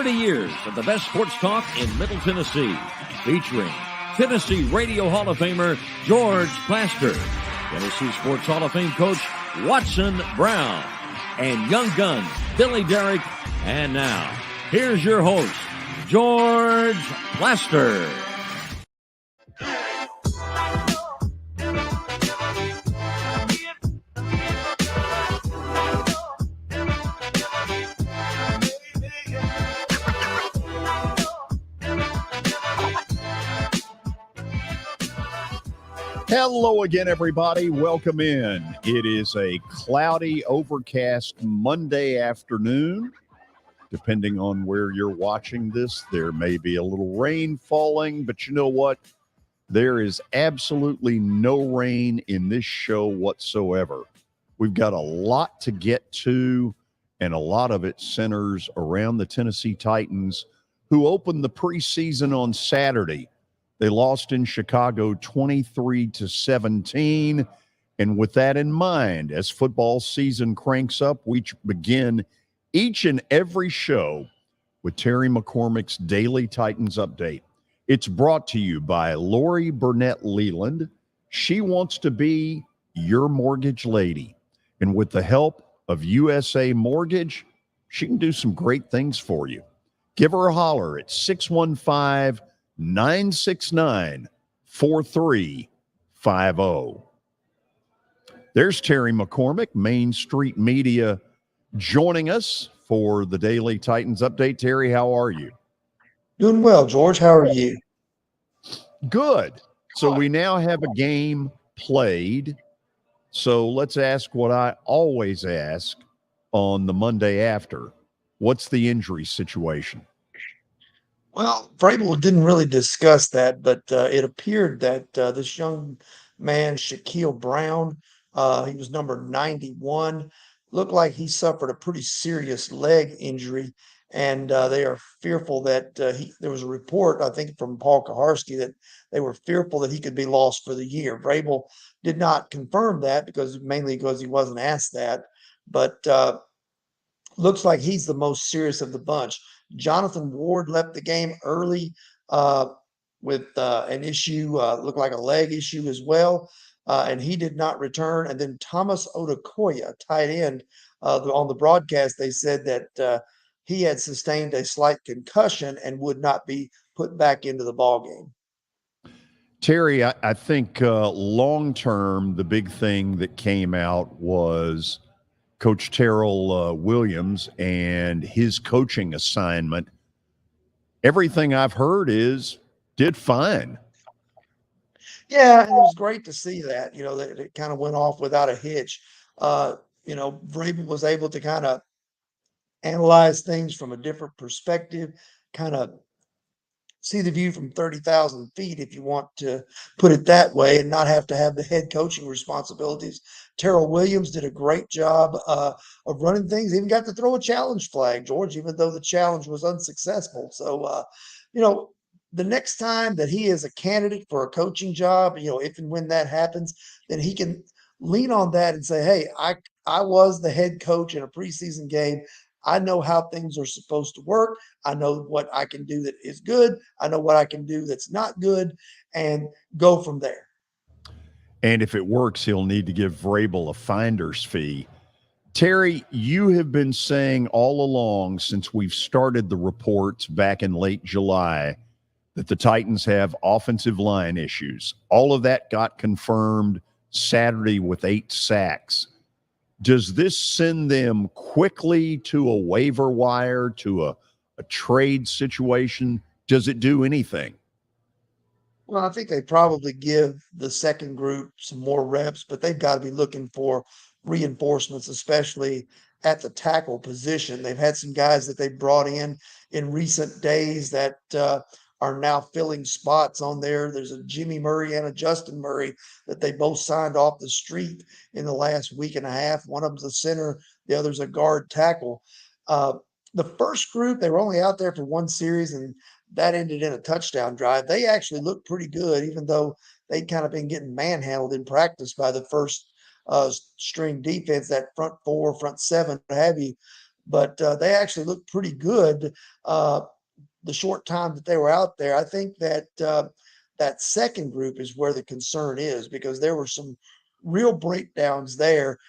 30 years of the best sports talk in Middle Tennessee, featuring Tennessee Radio Hall of Famer George Plaster, Tennessee Sports Hall of Fame coach Watson Brown, and young guns Billy Derrick. And now, here's your host, George Plaster. Hello again, everybody. Welcome in. It is a cloudy, overcast Monday afternoon. Depending on where you're watching this, there may be a little rain falling, but you know what? There is absolutely no rain in this show whatsoever. We've got a lot to get to, and a lot of it centers around the Tennessee Titans, who opened the preseason on Saturday. They lost in Chicago 23-17. And with that in mind, as football season cranks up, we begin each and every show with Terry McCormick's Daily Titans Update. It's brought to you by Lori Burnett Leland. She wants to be your mortgage lady. And with the help of USA Mortgage, she can do some great things for you. Give her a holler at 615-969-4350. There's Terry McCormick, Main Street Media, joining us for the Daily Titans Update. Terry, how are you? Doing well, George. How are you? Good. So we now have a game played. So let's ask what I always ask on the Monday after. What's the injury situation? Well, Vrabel didn't really discuss that, but it appeared that this young man, Shaquille Brown, he was number 91, looked like he suffered a pretty serious leg injury, and they are fearful that there was a report, I think, from Paul Kaharski that they were fearful that he could be lost for the year. Vrabel did not confirm that mainly because he wasn't asked that, but looks like he's the most serious of the bunch. Jonathan Ward left the game early with an issue, looked like a leg issue as well, and he did not return. And then Thomas Odukoya, tight end, on the broadcast, they said that he had sustained a slight concussion and would not be put back into the ballgame. Terry, I think long-term, the big thing that came out was Coach Terrell Williams and his coaching assignment. Everything I've heard is did fine. Yeah, and it was great to see that, that it kind of went off without a hitch. Vrabel was able to kind of analyze things from a different perspective, kind of see the view from 30,000 feet, if you want to put it that way, and not have to have the head coaching responsibilities. Terrell Williams did a great job of running things. He even got to throw a challenge flag, George, even though the challenge was unsuccessful. So, the next time that he is a candidate for a coaching job, if and when that happens, then he can lean on that and say, hey, I was the head coach in a preseason game. I know how things are supposed to work. I know what I can do that is good. I know what I can do that's not good, and go from there. And if it works, he'll need to give Vrabel a finder's fee. Terry, you have been saying all along since we've started the reports back in late July that the Titans have offensive line issues. All of that got confirmed Saturday with 8 sacks. Does this send them quickly to a waiver wire, to a trade situation? Does it do anything? Well, I think they probably give the second group some more reps, but they've got to be looking for reinforcements, especially at the tackle position. They've had some guys that they brought in recent days that are now filling spots on there. There's a Jimmy Murray and a Justin Murray that they both signed off the street in the last week and a half. One of them's a center, the other's a guard tackle. The first group, they were only out there for one series, and that ended in a touchdown drive. They actually looked pretty good, even though they'd kind of been getting manhandled in practice by the first string defense, that front four, front seven, what have you. but they actually looked pretty good the short time that they were out there. I think that that second group is where the concern is, because there were some real breakdowns there.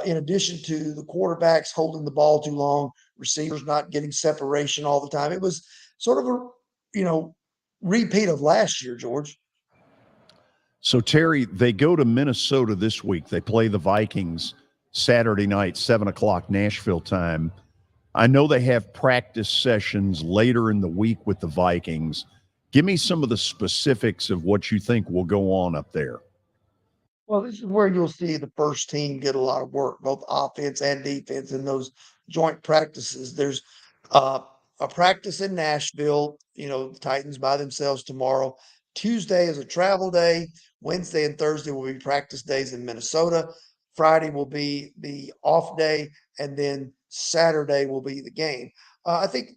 In addition to the quarterbacks holding the ball too long, receivers not getting separation all the time. It was sort of a, repeat of last year, George. So, Terry, they go to Minnesota this week. They play the Vikings Saturday night, 7 o'clock Nashville time. I know they have practice sessions later in the week with the Vikings. Give me some of the specifics of what you think will go on up there. Well, this is where you'll see the first team get a lot of work, both offense and defense, in those joint practices. There's a practice in Nashville. The Titans by themselves tomorrow. Tuesday is a travel day. Wednesday and Thursday will be practice days in Minnesota. Friday will be the off day, and then Saturday will be the game. I think,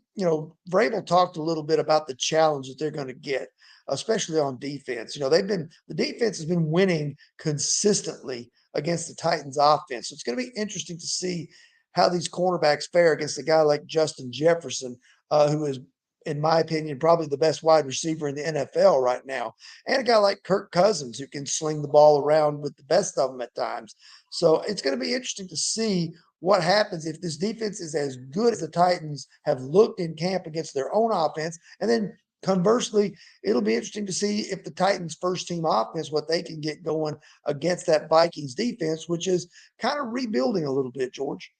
Vrabel talked a little bit about the challenge that they're going to get, especially on defense. The defense has been winning consistently against the Titans offense. So it's going to be interesting to see how these cornerbacks fare against a guy like Justin Jefferson, who is, in my opinion, probably the best wide receiver in the NFL right now, and a guy like Kirk Cousins, who can sling the ball around with the best of them at times. So it's going to be interesting to see what happens if this defense is as good as the Titans have looked in camp against their own offense. And then conversely, it'll be interesting to see if the Titans' first team offense, what they can get going against that Vikings defense, which is kind of rebuilding a little bit, George.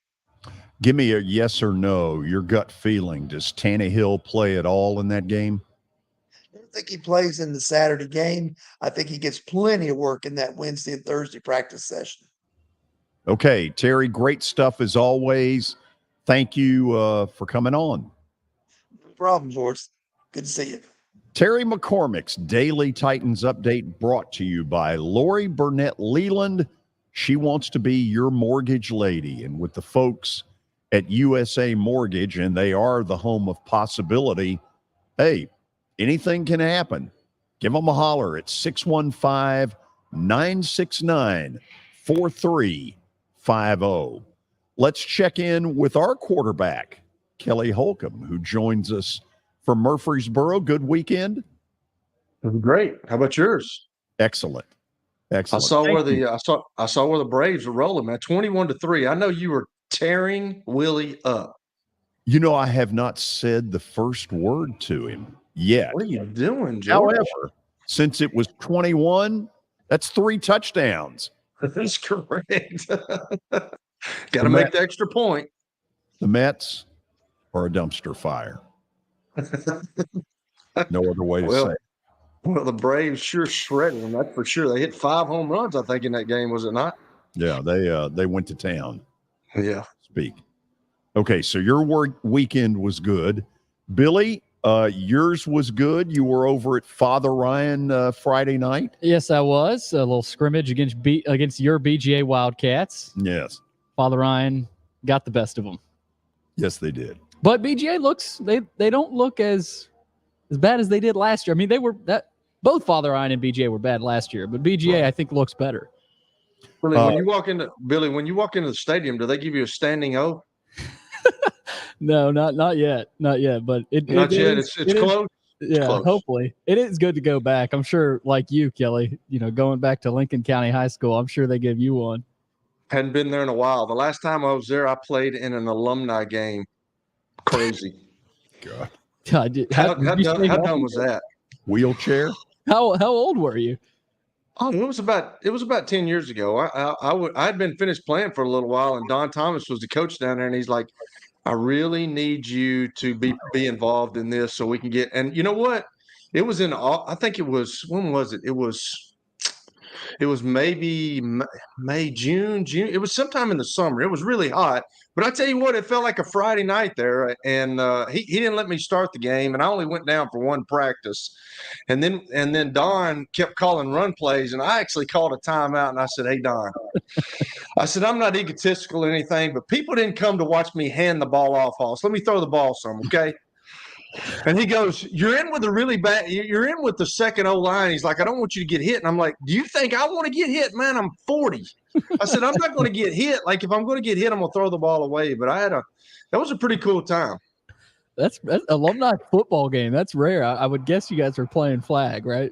Give me a yes or no, your gut feeling. Does Tannehill play at all in that game? I don't think he plays in the Saturday game. I think he gets plenty of work in that Wednesday and Thursday practice session. Okay, Terry, great stuff as always. Thank you for coming on. No problem, George. Good to see you. Terry McCormick's Daily Titans Update brought to you by Lori Burnett Leland. She wants to be your mortgage lady. And with the folks at USA Mortgage, and they are the home of possibility, hey, anything can happen. Give them a holler at 615-969-4350. Let's check in with our quarterback, Kelly Holcomb, who joins us from Murfreesboro. Good weekend? It was great. How about yours? Excellent. Excellent. I saw where the Braves were rolling, man. 21-3. I know you were tearing Willie up. I have not said the first word to him yet. What are you doing, George? However, since it was 21, that's 3 touchdowns. That's correct. Got to make the extra point. The Mets are a dumpster fire. No other way to say it. Well, the Braves sure shredded them, that's for sure. They hit 5 home runs, I think, in that game, was it not? Yeah, they went to town. Yeah. Speak. Okay, so your weekend was good. Billy, yours was good. You were over at Father Ryan Friday night? Yes, I was. A little scrimmage against your BGA Wildcats. Yes. Father Ryan got the best of them. Yes, they did. But BGA they don't look as bad as they did last year. I mean, both Father Ryan and BGA were bad last year, but BGA Right. I think looks better. Billy, when you walk into the stadium, do they give you a standing O? No, not yet. Not yet, but Not yet. It's close. Yeah, close. hopefully. It is good to go back. I'm sure, like you, Kelly, going back to Lincoln County High School, I'm sure they give you one. Hadn't been there in a while. The last time I was there, I played in an alumni game. Crazy. God. God, How dumb was that? Wheelchair? How old were you? Oh, it was about 10 years ago. I'd been finished playing for a little while, and Don Thomas was the coach down there, and he's like, I really need you to be involved in this so we can get. And you know what? It was I think it was, when was it? It was maybe May, June. It was sometime in the summer. It was really hot. But I tell you what, it felt like a Friday night there. And he didn't let me start the game, and I only went down for one practice. And then Don kept calling run plays, and I actually called a timeout, and I said, hey, Don. I said, I'm not egotistical or anything, but people didn't come to watch me hand the ball off, Hoss. Let me throw the ball some, okay? And he goes, you're in with the second O line. He's like, I don't want you to get hit. And I'm like, do you think I want to get hit? Man, I'm 40. I said, I'm not going to get hit. Like, if I'm going to get hit, I'm going to throw the ball away. But that was a pretty cool time. That's alumni football game. That's rare. I would guess you guys were playing flag, right?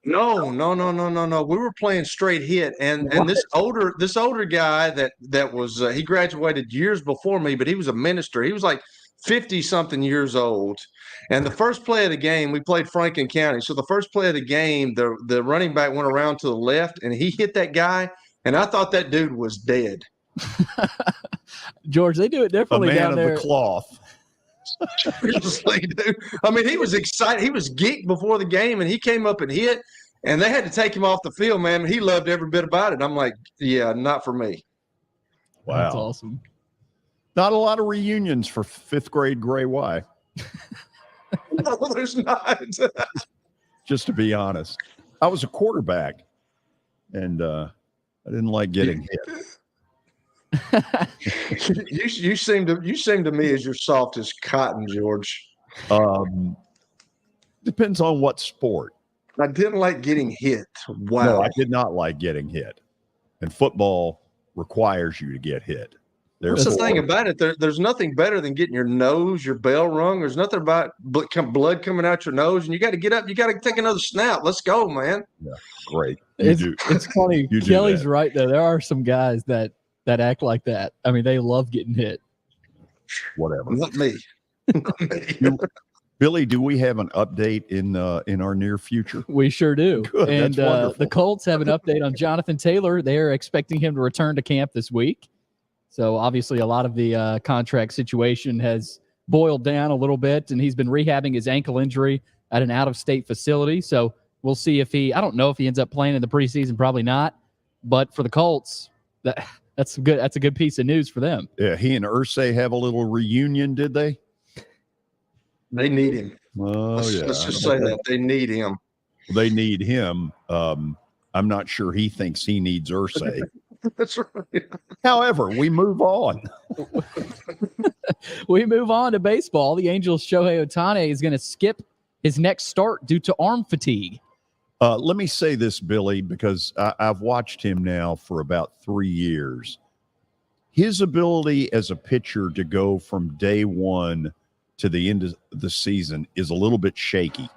No. We were playing straight hit, and this older guy that was he graduated years before me, but he was a minister. He was like 50-something years old. And the first play of the game, we played Franklin County. So the first play of the game, the running back went around to the left, and he hit that guy, and I thought that dude was dead. George, they do it differently down there. A man of the cloth. Dude. I mean, he was excited. He was geeked before the game, and he came up and hit, and they had to take him off the field, man. He loved every bit about it. I'm like, yeah, not for me. Wow. That's awesome. Not a lot of reunions for fifth grade Gray Y. No, there's not. Just to be honest, I was a quarterback, and I didn't like getting hit. You seem to me as you're soft as cotton, George. Depends on what sport. I didn't like getting hit. Wow. No, I did not like getting hit. And football requires you to get hit. That's the thing about it. There's nothing better than getting your bell rung. There's nothing about blood coming out your nose, and you got to get up. You got to take another snap. Let's go, man. Yeah, great. It's funny. Kelly's right, though. There are some guys that act like that. I mean, they love getting hit. Whatever. Not me. Billy, do we have an update in our near future? We sure do. Good, and that's wonderful. The Colts have an update on Jonathan Taylor. They're expecting him to return to camp this week. So obviously a lot of the contract situation has boiled down a little bit, and he's been rehabbing his ankle injury at an out-of-state facility. So we'll see if I don't know if he ends up playing in the preseason, probably not. But for the Colts, that's good. That's a good piece of news for them. Yeah, he and Irsay have a little reunion, did they? They need him. Oh, let's just say that. They need him. They need him. I'm not sure he thinks he needs Irsay. That's right. However, we move on. We move on to baseball. The Angels' Shohei Ohtani is going to skip his next start due to arm fatigue. Let me say this, Billy, because I've watched him now for about 3 years. His ability as a pitcher to go from day one to the end of the season is a little bit shaky.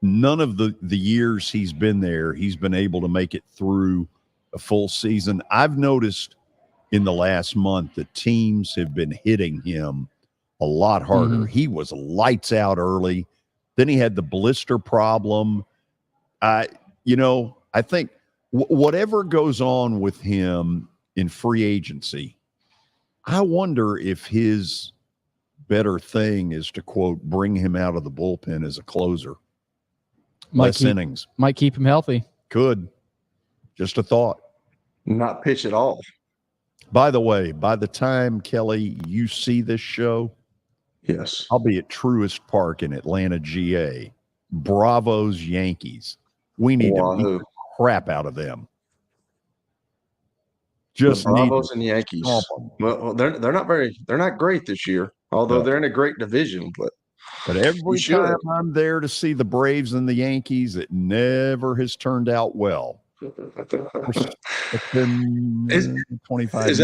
None of the years he's been there, he's been able to make it through a full season. I've noticed in the last month that teams have been hitting him a lot harder. Mm-hmm. He was lights out early. Then he had the blister problem. I think whatever goes on with him in free agency, I wonder if his better thing is to, quote, bring him out of the bullpen as a closer. Less innings. Might keep him healthy. Could. Just a thought. Not pitch at all. By the way, by the time, Kelly, you see this show, yes, I'll be at Truist Park in Atlanta, GA. Bravo's Yankees. We need to beat the crap out of them. Just the Bravos and Yankees. Well, they're not great this year, although they're in a great division. But every time I'm there to see the Braves and the Yankees, it never has turned out well. It's been 25 years.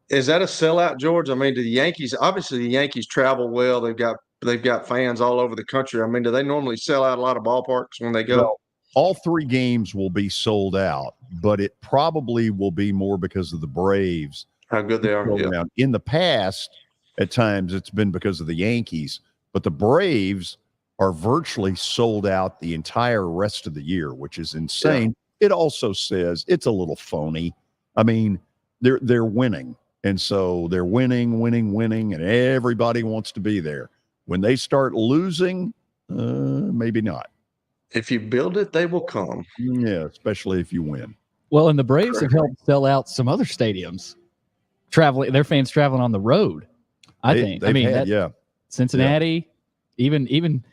Is that a sellout, George? I mean, do the Yankees? Obviously, the Yankees travel well. They've got fans all over the country. I mean, do they normally sell out a lot of ballparks when they go? Well, all 3 games will be sold out, but it probably will be more because of the Braves. How good they are. Yeah. In the past, at times, it's been because of the Yankees, but the Braves are virtually sold out the entire rest of the year, which is insane. Yeah. It also says it's a little phony. I mean, they're winning, and so they're winning, and everybody wants to be there. When they start losing, maybe not. If you build it, they will come. Yeah, especially if you win. Well, and the Braves have helped sell out some other stadiums. Their fans traveling on the road. I think. Cincinnati, even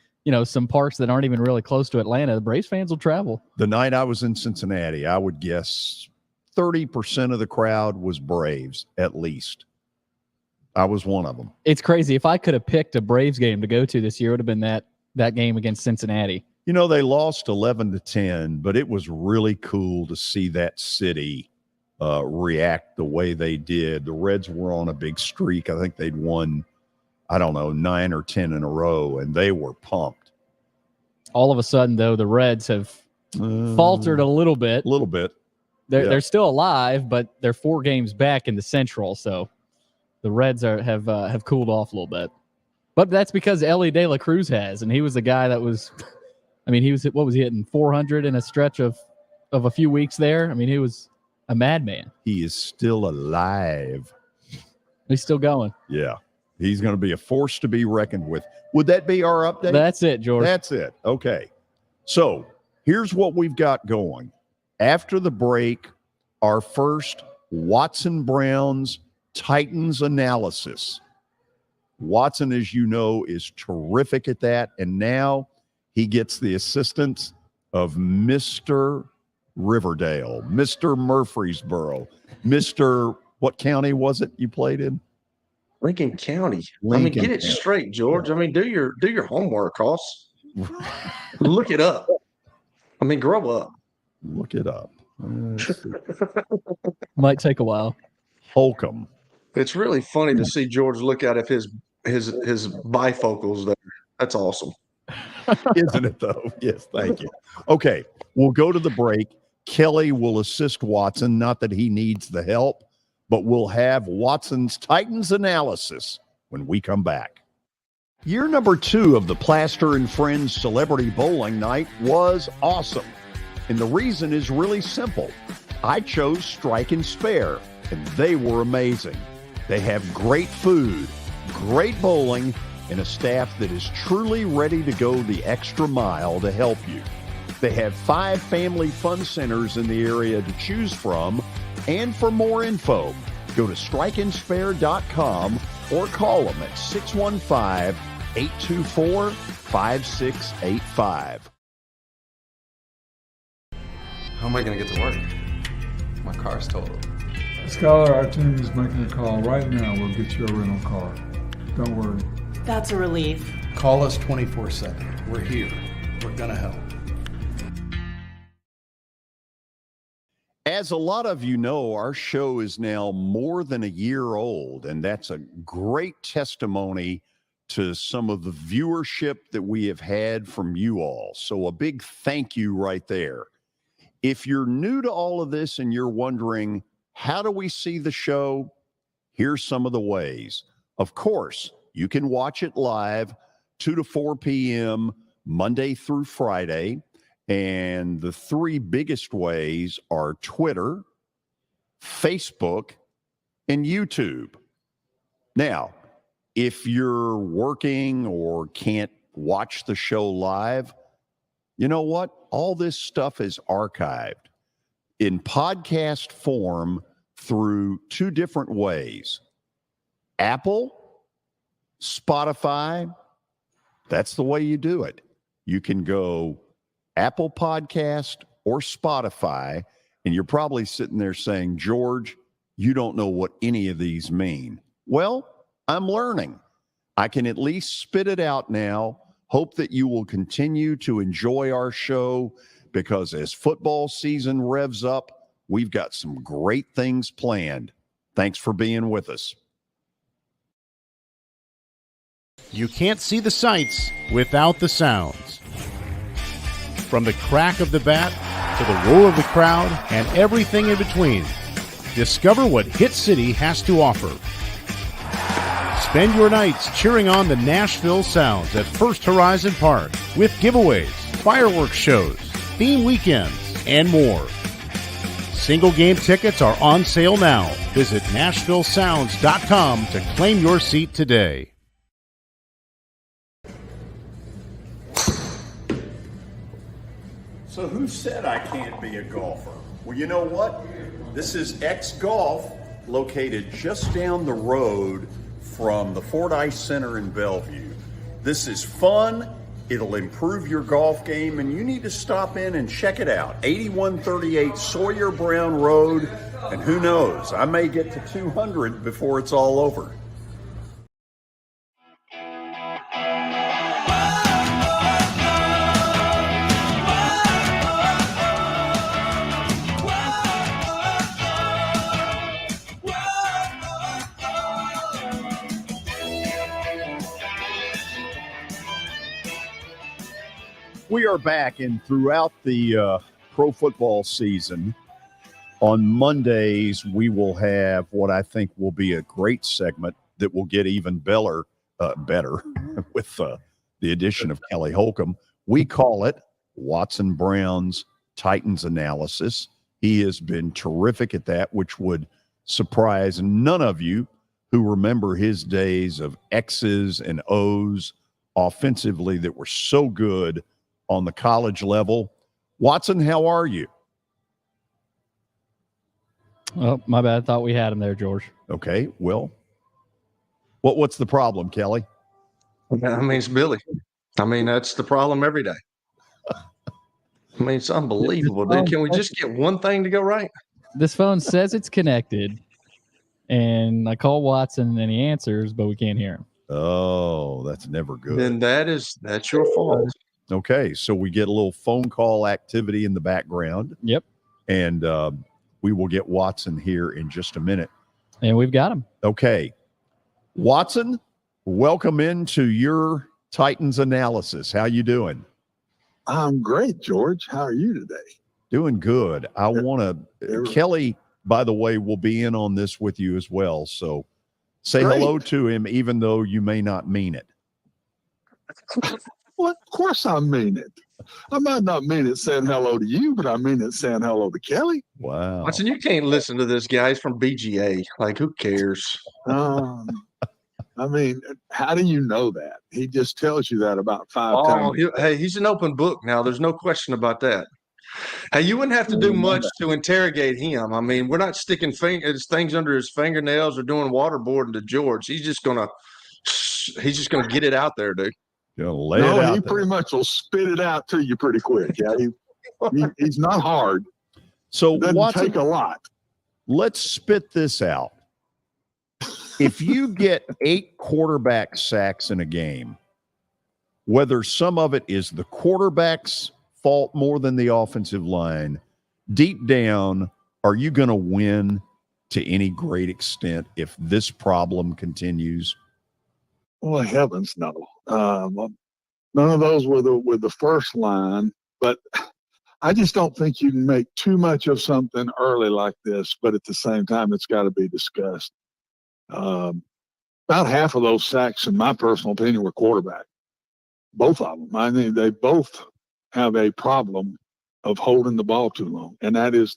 some parks that aren't even really close to Atlanta, the Braves fans will travel. The night I was in Cincinnati, I would guess 30% of the crowd was Braves, at least. I was one of them. It's crazy. If I could have picked a Braves game to go to this year, it would have been that game against Cincinnati. You know, they lost 11-10, but it was really cool to see that city react the way they did. The Reds were on a big streak. I think they'd won, 9 or 10 in a row, and they were pumped. All of a sudden, though, the Reds have faltered a little bit. They're still alive, but they're 4 games back in the Central, so the Reds have cooled off a little bit. But that's because Ellie De La Cruz has, and he was the guy that was – what was he hitting, 400 in a stretch of a few weeks there? I mean, he was a madman. He is still alive. He's still going. Yeah. He's going to be a force to be reckoned with. Would that be our update? That's it, George. That's it. Okay. So here's what we've got going. After the break, our first Watson Browns Titans analysis. Watson, as you know, is terrific at that. And now he gets the assistance of Mr. Riverdale, Mr. Murfreesboro, Mr. What county was it you played in? Lincoln County. Lincoln get it County. straight, George. Do your homework, Ross. Look it up. Grow up. Look it up. Might take a while. Holcomb. It's really funny to see George look at his bifocals there. That's awesome. Isn't it, though? Yes, thank you. Okay, we'll go to the break. Kelly will assist Watson. Not that he needs the help, but we'll have Watson's Titans analysis when we come back. Year number 2 of the Plaster and Friends Celebrity Bowling Night was awesome. And the reason is really simple. I chose Strike and Spare, and they were amazing. They have great food, great bowling, and a staff that is truly ready to go the extra mile to help you. They have 5 family fun centers in the area to choose from, and for more info, go to strikeandspare.com or call them at 615-824-5685. How am I going to get to work? My car's totaled. Skylar, our team is making a call right now. We'll get you a rental car. Don't worry. That's a relief. Call us 24/7. We're here. We're going to help. As a lot of you know, our show is now more than a year old, and that's a great testimony to some of the viewership that we have had from you all. So a big thank you right there. If you're new to all of this and you're wondering, how do we see the show? Here's some of the ways. Of course, you can watch it live 2 to 4 p.m. Monday through Friday. And the 3 biggest ways are Twitter, Facebook, and YouTube. Now, if you're working or can't watch the show live, you know what? All this stuff is archived in podcast form through 2 different ways. Apple, Spotify, that's the way you do it. You can go Apple Podcast or Spotify, and you're probably sitting there saying, George, you don't know what any of these mean. Well, I'm learning. I can at least spit it out now. Hope that you will continue to enjoy our show, because as football season revs up, we've got some great things planned. Thanks for being with us. You can't see the sights without the sounds. From the crack of the bat to the roar of the crowd and everything in between, discover what Hit City has to offer. Spend your nights cheering on the Nashville Sounds at First Horizon Park with giveaways, fireworks shows, theme weekends, and more. Single game tickets are on sale now. Visit NashvilleSounds.com to claim your seat today. So who said I can't be a golfer? Well, you know what? This is X Golf, located just down the road from the Fordyce Center in Bellevue. This is fun. It'll improve your golf game, and you need to stop in and check it out. 8138 Sawyer Brown Road, and who knows, I may get to 200 before it's all over. We are back, and throughout the pro football season, on Mondays, we will have what I think will be a great segment that will get even better with the addition of Kelly Holcomb. We call it Watson Brown's Titans Analysis. He has been terrific at that, which would surprise none of you who remember his days of X's and O's offensively that were so good on the college level. Watson, how are you? Oh, my bad. I thought we had him there, George. Okay, well, what's the problem, Kelly? I mean, it's Billy. I mean, that's the problem every day. I mean, it's unbelievable, dude. Can we just get one thing to go right? This phone says it's connected, and I call Watson, and he answers, but we can't hear him. Oh, that's never good. Then that's your fault. Okay, so we get a little phone call activity in the background. Yep. And we will get Watson here in just a minute. And we've got him. Okay. Watson, welcome into your Titans analysis. How you doing? I'm great, George. How are you today? Doing good. I want to – Kelly, by the way, will be in on this with you as well. So say hello to him, even though you may not mean it. Well, of course I mean it. I might not mean it saying hello to you, but I mean it saying hello to Kelly. Wow. Watson, you can't listen to this guy. He's from BGA. Like, who cares? I mean, how do you know that? He just tells you that about 5 times. Hey, he's an open book now. There's no question about that. Hey, you wouldn't have to do much to interrogate him. I mean, we're not sticking things under his fingernails or doing waterboarding to George. He's just gonna get it out there, dude. He pretty much will spit it out to you pretty quick. Yeah, he's not hard. So it doesn't take a lot. Let's spit this out. If you get 8 quarterback sacks in a game, whether some of it is the quarterback's fault more than the offensive line, deep down, are you going to win to any great extent if this problem continues? Well, heavens no. None of those were the first line, but I just don't think you can make too much of something early like this, but at the same time, it's got to be discussed. About half of those sacks, in my personal opinion, were quarterback. Both of them. I mean, they both have a problem of holding the ball too long. And that is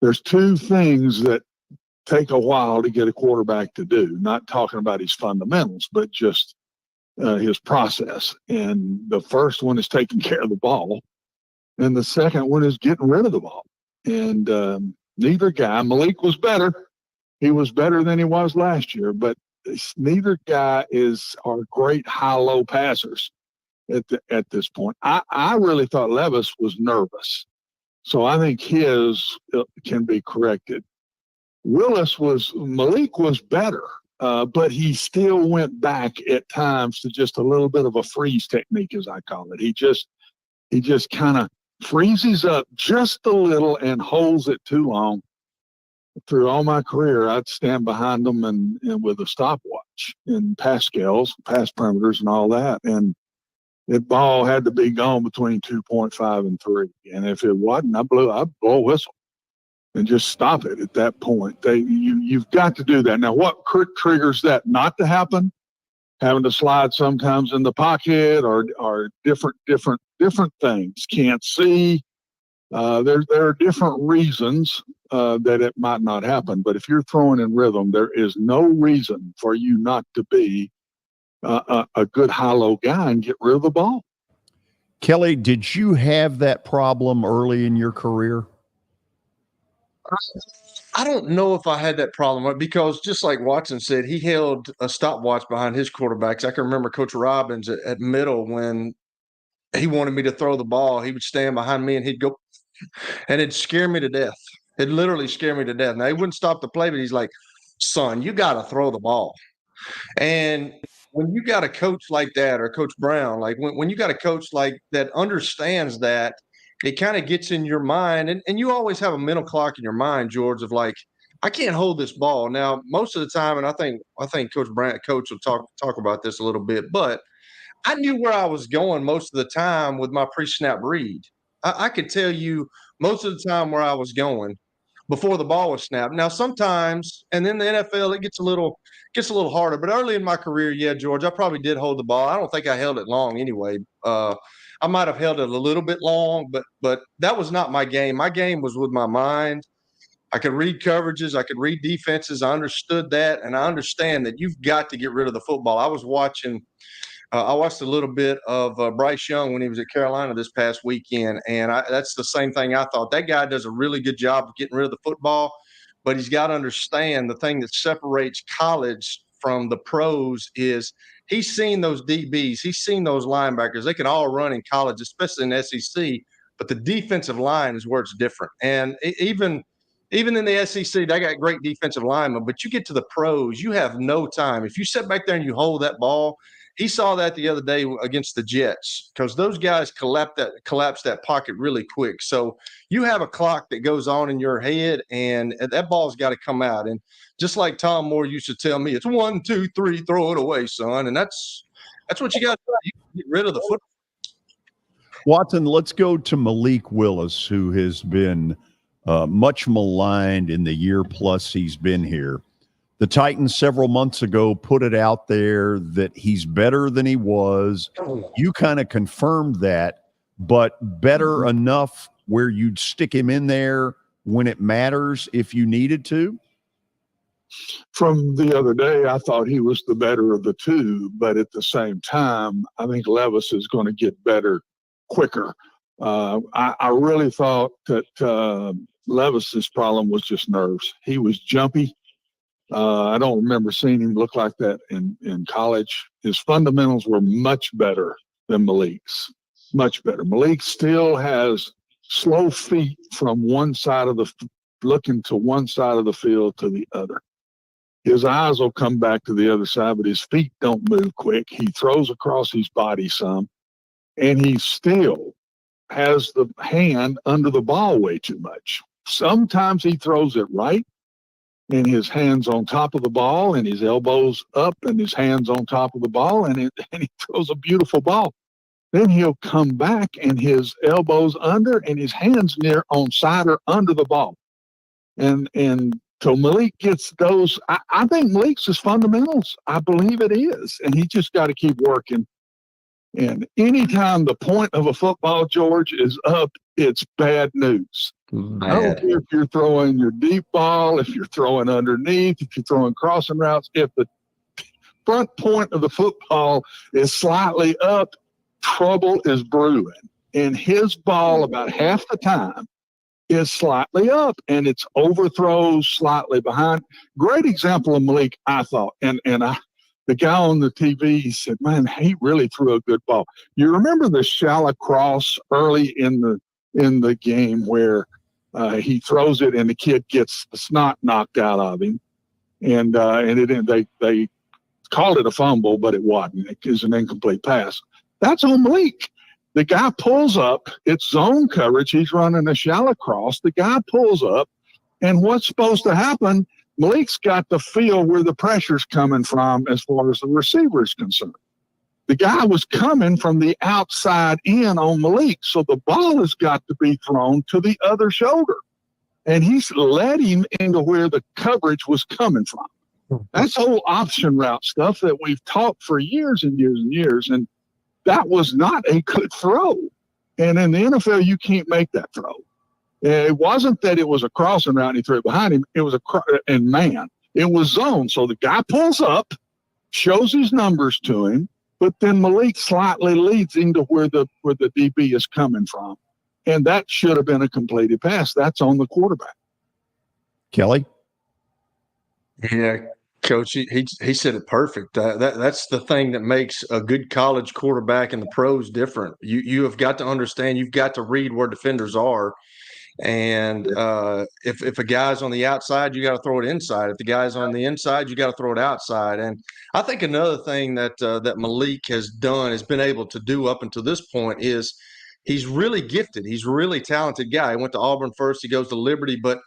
there's 2 things that take a while to get a quarterback to do, not talking about his fundamentals, but just his process. And the first one is taking care of the ball. And the second one is getting rid of the ball. And neither guy, Malik was better. He was better than he was last year, but neither guy are great high-low passers at this point. I really thought Levis was nervous. So I think his can be corrected. Malik was better, but he still went back at times to just a little bit of a freeze technique, as I call it. He just kind of freezes up just a little and holds it too long. Through all my career, I'd stand behind them and with a stopwatch and pass scales, pass perimeters, and all that. And that ball had to be gone between 2.5 and 3. And if it wasn't, I'd blow a whistle and just stop it at that point. You've got to do that. Now, what triggers that not to happen? Having to slide sometimes in the pocket or different things. Can't see. There are different reasons that it might not happen. But if you're throwing in rhythm, there is no reason for you not to be a good high-low guy and get rid of the ball. Kelly, did you have that problem early in your career? I don't know if I had that problem because just like Watson said, he held a stopwatch behind his quarterbacks. I can remember Coach Robbins at middle when he wanted me to throw the ball. He would stand behind me and he'd go, and it'd scare me to death. It'd literally scare me to death. Now, he wouldn't stop the play, but he's like, son, you got to throw the ball. And when you got a coach like that, or Coach Brown, like when you got a coach like that understands that, it kind of gets in your mind. And you always have a mental clock in your mind, George, of like, I can't hold this ball. Now, most of the time, and I think Coach will talk about this a little bit, but I knew where I was going most of the time with my pre-snap read. I could tell you most of the time where I was going before the ball was snapped. Now sometimes, and then the NFL, it gets a little harder. But early in my career, yeah, George, I probably did hold the ball. I don't think I held it long anyway. I might have held it a little bit long, but that was not my game. My game was with my mind. I could read coverages. I could read defenses. I understood that, and I understand that you've got to get rid of the football. I watched a little bit of Bryce Young when he was at Carolina this past weekend, and that's the same thing I thought. That guy does a really good job of getting rid of the football, but he's got to understand the thing that separates college from the pros is he's seen those DBs, he's seen those linebackers. They can all run in college, especially in the SEC, but the defensive line is where it's different. And even in the SEC, they got great defensive linemen, but you get to the pros, you have no time. If you sit back there and you hold that ball, he saw that the other day against the Jets because those guys collapse that pocket really quick. So you have a clock that goes on in your head, and that ball's got to come out. And just like Tom Moore used to tell me, it's 1, 2, 3, throw it away, son. And that's what you got to do. You get rid of the football. Watson, let's go to Malik Willis, who has been much maligned in the year plus he's been here. The Titans several months ago put it out there that he's better than he was. You kind of confirmed that, but better enough where you'd stick him in there when it matters if you needed to? From the other day, I thought he was the better of the two, but at the same time, I think Levis is going to get better quicker. I really thought that Levis's problem was just nerves. He was jumpy. I don't remember seeing him look like that in college. His fundamentals were much better than Malik's, much better. Malik still has slow feet from looking to one side of the field to the other. His eyes will come back to the other side, but his feet don't move quick. He throws across his body some, and he still has the hand under the ball way too much. Sometimes he throws it right, and his hands on top of the ball and his elbows up and his hands on top of the ball, and he throws a beautiful ball. Then he'll come back and his elbows under and his hands near on side or under the ball. And so Malik gets those. I think Malik's his fundamentals. I believe it is. And he just got to keep working. And anytime the point of a football, George, is up, it's bad news. I don't care if you're throwing your deep ball, if you're throwing underneath, if you're throwing crossing routes. If the front point of the football is slightly up, trouble is brewing. And his ball about half the time is slightly up, and it's overthrows slightly behind. Great example of Malik, I thought. The guy on the TV said, man, he really threw a good ball. You remember the shallow cross early in the game where he throws it and the kid gets the snot knocked out of him, and they called it a fumble, but it wasn't. It was an incomplete pass. That's on Malik. The guy pulls up. It's zone coverage. He's running a shallow cross. The guy pulls up, and what's supposed to happen? Malik's got to feel where the pressure's coming from as far as the receiver is concerned. The guy was coming from the outside in on Malik, so the ball has got to be thrown to the other shoulder. And he's led him into where the coverage was coming from. That's old option route stuff that we've taught for years and years and years, and that was not a good throw. And in the NFL, you can't make that throw. It wasn't that it was a crossing route and he threw it behind him. It was it was zone. So the guy pulls up, shows his numbers to him, but then Malik slightly leads into where the DB is coming from. And that should have been a completed pass. That's on the quarterback. Kelly? Yeah, Coach, he said it perfect. That's the thing that makes a good college quarterback and the pros different. You have got to understand, you've got to read where defenders are. And if a guy's on the outside, you got to throw it inside. If the guy's on the inside, you got to throw it outside. And I think another thing that Malik has been able to do up until this point is he's really gifted. He's a really talented guy. He went to Auburn first. He goes to Liberty. But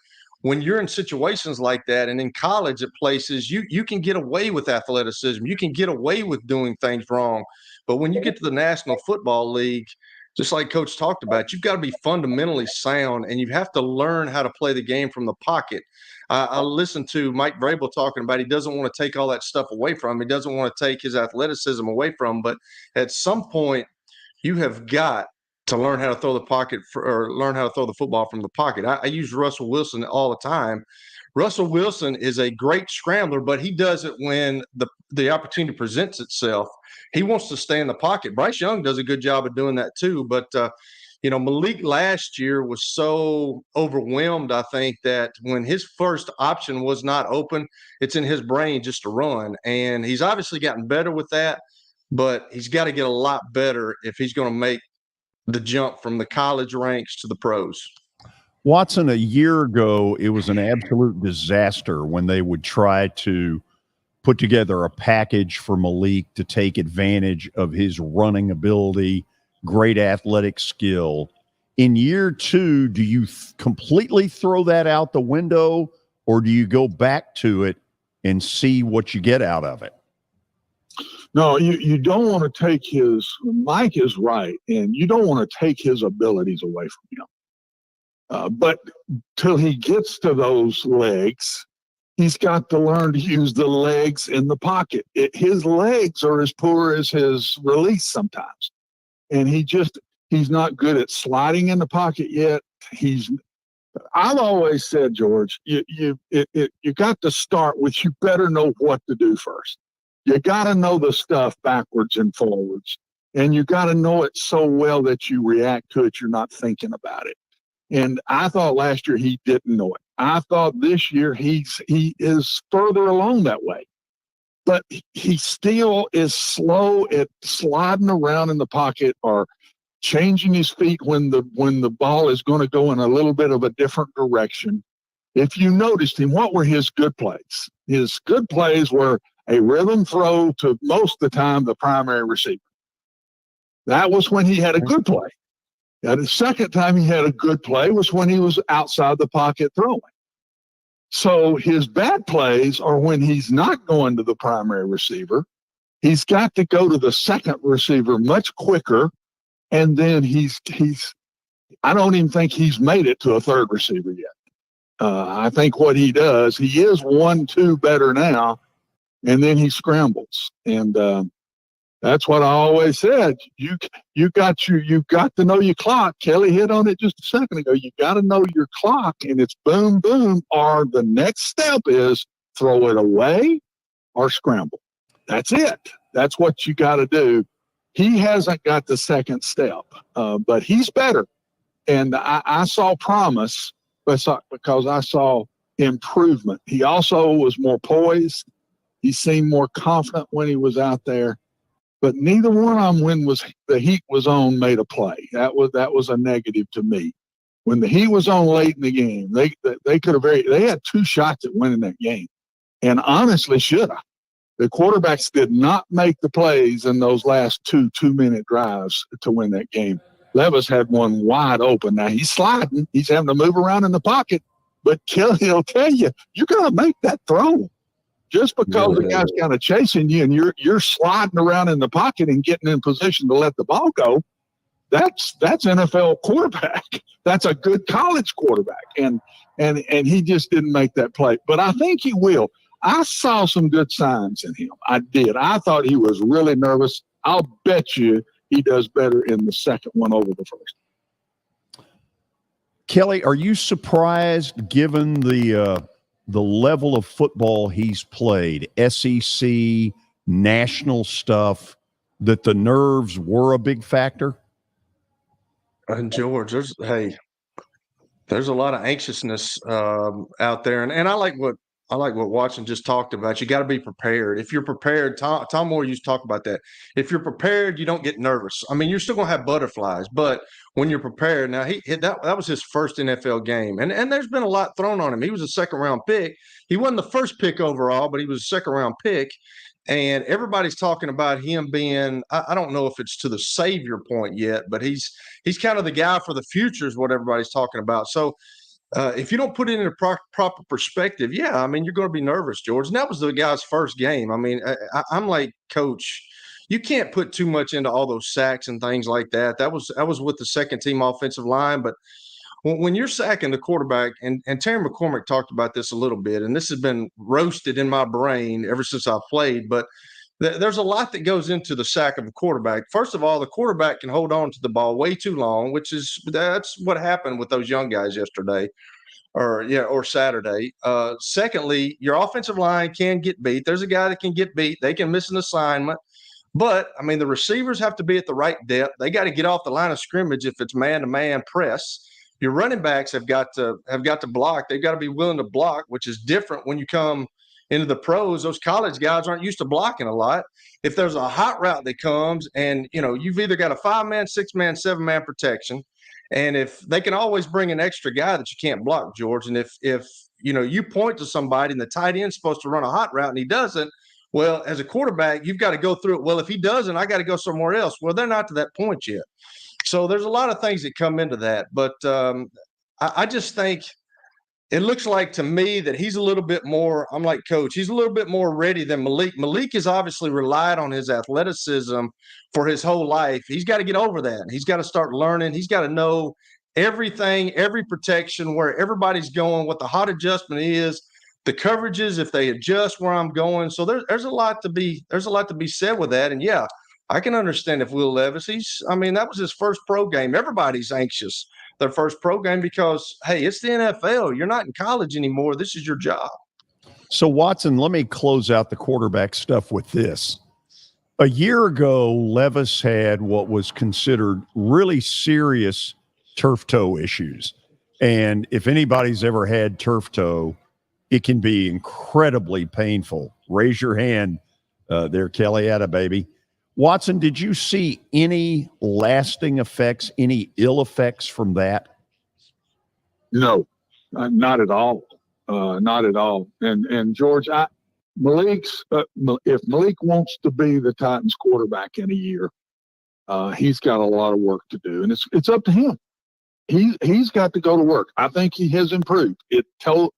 when you're in situations like that and in college at places, you can get away with athleticism. You can get away with doing things wrong. But when you get to the National Football League, just like Coach talked about, you've got to be fundamentally sound, and you have to learn how to play the game from the pocket. I listened to Mike Vrabel talking about he doesn't want to take all that stuff away from him. He doesn't want to take his athleticism away from him. But at some point, you have got to learn how to throw the pocket or learn how to throw the football from the pocket. I use Russell Wilson all the time. Russell Wilson is a great scrambler, but he does it when the opportunity presents itself. He wants to stay in the pocket. Bryce Young does a good job of doing that too. But, Malik last year was so overwhelmed, I think, that when his first option was not open, it's in his brain just to run. And he's obviously gotten better with that, but he's got to get a lot better if he's going to make the jump from the college ranks to the pros. Watson, a year ago, it was an absolute disaster when they would try to put together a package for Malik to take advantage of his running ability, great athletic skill. In year two, do you completely throw that out the window, or do you go back to it and see what you get out of it? No, you don't want to take Mike is right, and you don't want to take his abilities away from him. But till he gets to those legs, he's got to learn to use the legs in the pocket. His legs are as poor as his release sometimes. And he's not good at sliding in the pocket yet. I've always said, George, you got to start with, you better know what to do first. You got to know the stuff backwards and forwards. And you got to know it so well that you react to it, you're not thinking about it. And I thought last year he didn't know it. I thought this year he is further along that way. But he still is slow at sliding around in the pocket or changing his feet when the ball is going to go in a little bit of a different direction. If you noticed him, what were his good plays? His good plays were a rhythm throw to most of the time the primary receiver. That was when he had a good play. And the second time he had a good play was when he was outside the pocket throwing. So his bad plays are when he's not going to the primary receiver. He's got to go to the second receiver much quicker. And then I don't even think he's made it to a third receiver yet. I think what he does, he is 1-2 better now, and then he scrambles. And that's what I always said. You got to know your clock. Kelly hit on it just a second ago. You got to know your clock, and it's boom, boom, or the next step is throw it away or scramble. That's it. That's what you got to do. He hasn't got the second step, but he's better. And I saw promise because I saw improvement. He also was more poised. He seemed more confident when he was out there. But neither one of them, when the heat was on, made a play. That was a negative to me. When the heat was on late in the game, they had 2 shots at winning that game, and honestly should have. The quarterbacks did not make the plays in those last 2 2-minute drives to win that game. Levis had one wide open. Now he's sliding. He's having to move around in the pocket, but Kelly will tell you, you got to make that throw. Just because the guy's kind of chasing you and you're sliding around in the pocket and getting in position to let the ball go, that's NFL quarterback. That's a good college quarterback. And he just didn't make that play. But I think he will. I saw some good signs in him. I did. I thought he was really nervous. I'll bet you he does better in the second one over the first. Kelly, are you surprised, given the level of football he's played, SEC, national stuff, that the nerves were a big factor? And George, there's a lot of anxiousness out there, and I like what Watson just talked about. You got to be prepared. If you're prepared, Tom Moore used to talk about that. If you're prepared, you don't get nervous. I mean, you're still gonna have butterflies, but when you're prepared, now that was his first NFL game, and there's been a lot thrown on him. He was a second-round pick. He wasn't the first pick overall, but he was a second-round pick. And everybody's talking about him being, I don't know if it's to the savior point yet, but he's kind of the guy for the future is what everybody's talking about. So if you don't put it in a proper perspective, yeah, I mean, you're going to be nervous, George. And that was the guy's first game. I mean, I'm like, Coach, you can't put too much into all those sacks and things like that. That was with the second team offensive line, but when you're sacking the quarterback, and Terry McCormick talked about this a little bit, and this has been roasted in my brain ever since I played, but there's a lot that goes into the sack of the quarterback. First of all, the quarterback can hold on to the ball way too long, that's what happened with those young guys yesterday or Saturday. Secondly, your offensive line can get beat. There's a guy that can get beat. They can miss an assignment. But, I mean, the receivers have to be at the right depth. They got to get off the line of scrimmage if it's man-to-man press. Your running backs have got to block. They've got to be willing to block, which is different when you come into the pros. Those college guys aren't used to blocking a lot. If there's a hot route that comes and, you've either got a 5-man, 6-man, 7-man protection, and if they can always bring an extra guy that you can't block, George, and if you point to somebody and the tight end's supposed to run a hot route and he doesn't, well, as a quarterback, you've got to go through it. Well, if he doesn't, I got to go somewhere else. Well, they're not to that point yet. So there's a lot of things that come into that. But I just think it looks like to me that he's a little bit more – I'm like Coach. He's a little bit more ready than Malik. Malik has obviously relied on his athleticism for his whole life. He's got to get over that. He's got to start learning. He's got to know everything, every protection, where everybody's going, what the hot adjustment is, the coverages, if they adjust where I'm going. So there's a lot to be said with that. And yeah, I can understand if Will Levis, that was his first pro game. Everybody's anxious their first pro game because, hey, it's the NFL. You're not in college anymore. This is your job. So Watson, let me close out the quarterback stuff with this. A year ago, Levis had what was considered really serious turf toe issues. And if anybody's ever had turf toe, it can be incredibly painful. Raise your hand there, Kelly. Atta baby. Watson, did you see any lasting effects, any ill effects from that? No, not at all. Not at all. And George, if Malik wants to be the Titans quarterback in a year, he's got a lot of work to do, and it's up to him. He's got to go to work. I think he has improved. It tells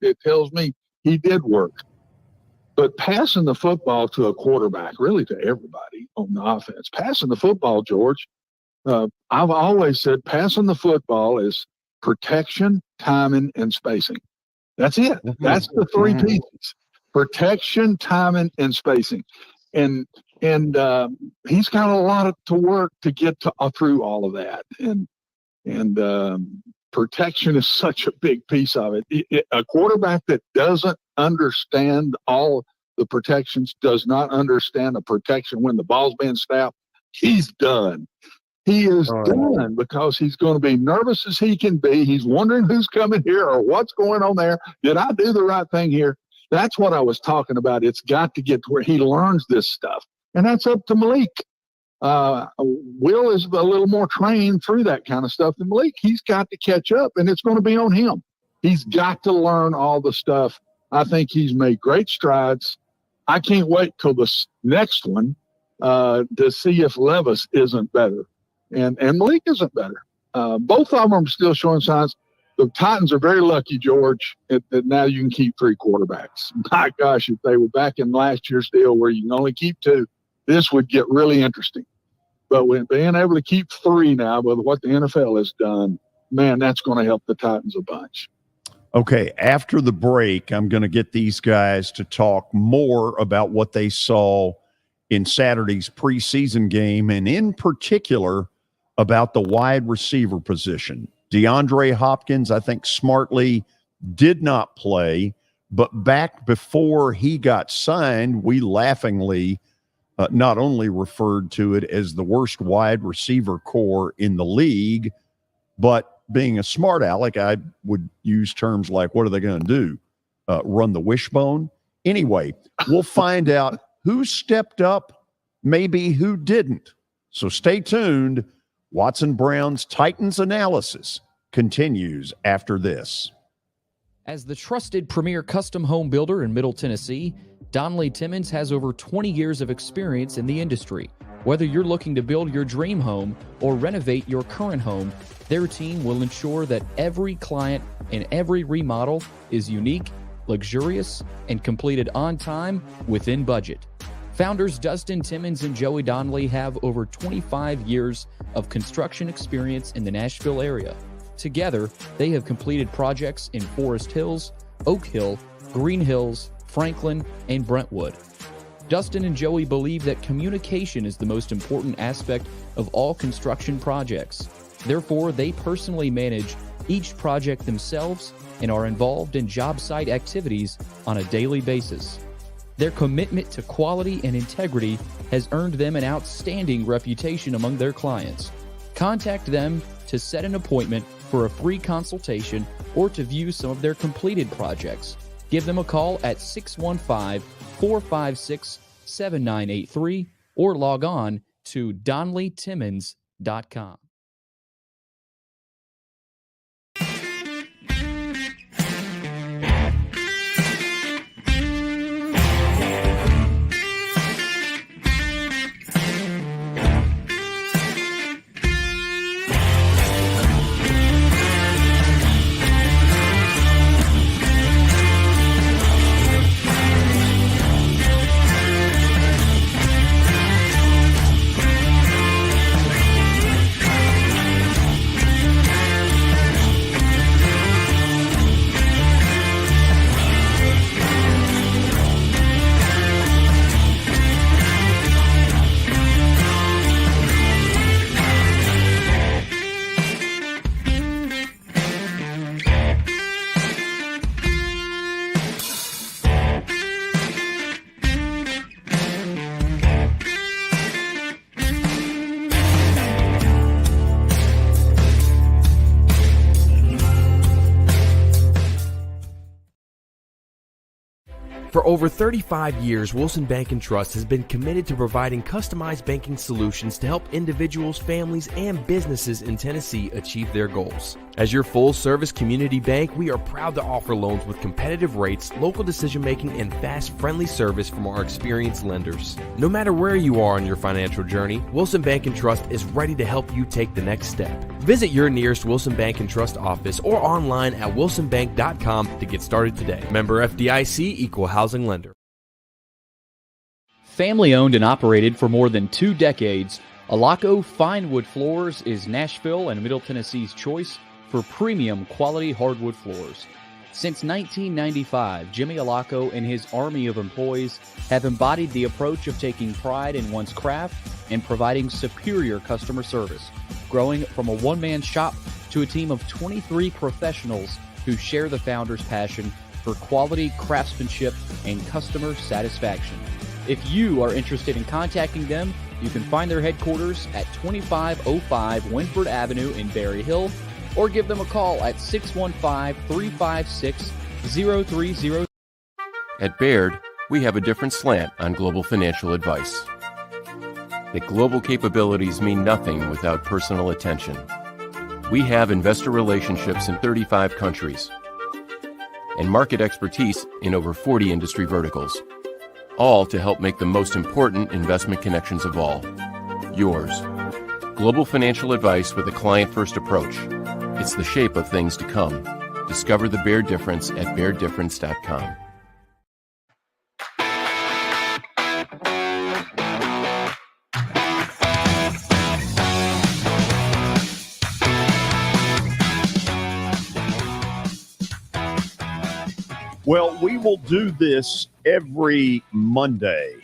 me he did work. But passing the football to a quarterback, really to everybody on the offense, passing the football, George, I've always said passing the football is protection, timing, and spacing. That's it. That's the three pieces: protection, timing, and spacing. And he's got a lot to work to get through all of that. And protection is such a big piece of it. A quarterback that doesn't understand all the protections, does not understand the protection when the ball's being snapped, he's done. He is done because he's going to be nervous as he can be. He's wondering who's coming here or what's going on there. Did I do the right thing here? That's what I was talking about. It's got to get to where he learns this stuff. And that's up to Malik. Will is a little more trained through that kind of stuff than Malik. He's got to catch up, and it's going to be on him. He's got to learn all the stuff. I think he's made great strides. I can't wait till the next one to see if Levis isn't better and Malik isn't better. Both of them are still showing signs. The Titans are very lucky, George, that now you can keep 3 quarterbacks. My gosh, if they were back in last year's deal where you can only keep 2, this would get really interesting. But with being able to keep 3 now with what the NFL has done, man, that's going to help the Titans a bunch. Okay, after the break, I'm going to get these guys to talk more about what they saw in Saturday's preseason game, and in particular about the wide receiver position. DeAndre Hopkins, I think smartly, did not play, but back before he got signed, we laughingly not only referred to it as the worst wide receiver core in the league, but being a smart aleck, I would use terms like, what are they going to do? Run the wishbone? Anyway, we'll find out who stepped up, maybe who didn't. So stay tuned. Watson Brown's Titans analysis continues after this. As the trusted premier custom home builder in Middle Tennessee, Donnelly Timmons has over 20 years of experience in the industry. Whether you're looking to build your dream home or renovate your current home, their team will ensure that every client and every remodel is unique, luxurious, and completed on time within budget. Founders Dustin Timmons and Joey Donnelly have over 25 years of construction experience in the Nashville area. Together, they have completed projects in Forest Hills, Oak Hill, Green Hills, Franklin, and Brentwood. Dustin and Joey believe that communication is the most important aspect of all construction projects. Therefore, they personally manage each project themselves and are involved in job site activities on a daily basis. Their commitment to quality and integrity has earned them an outstanding reputation among their clients. Contact them to set an appointment for a free consultation or to view some of their completed projects. Give them a call at 615-456-7983 or log on to DonnellyTimmons.com. For over 35 years, Wilson Bank & Trust has been committed to providing customized banking solutions to help individuals, families, and businesses in Tennessee achieve their goals. As your full-service community bank, we are proud to offer loans with competitive rates, local decision-making, and fast, friendly service from our experienced lenders. No matter where you are on your financial journey, Wilson Bank & Trust is ready to help you take the next step. Visit your nearest Wilson Bank & Trust office or online at wilsonbank.com to get started today. Member FDIC, Equal Housing Lender. Family owned and operated for more than 2 decades, Alaco Fine Wood Floors is Nashville and Middle Tennessee's choice for premium quality hardwood floors. Since 1995, Jimmy Alaco and his army of employees have embodied the approach of taking pride in one's craft and providing superior customer service, growing from a one-man shop to a team of 23 professionals who share the founder's passion for quality craftsmanship and customer satisfaction. If you are interested in contacting them, you can find their headquarters at 2505 Winford Avenue in Berry Hill, or give them a call at 615-356-0303. At Baird, we have a different slant on global financial advice. That global capabilities mean nothing without personal attention. We have investor relationships in 35 countries and market expertise in over 40 industry verticals, all to help make the most important investment connections of all, yours. Global financial advice with a client-first approach. It's the shape of things to come. Discover the Baird difference at BairdDifference.com. Well, we will do this every Monday.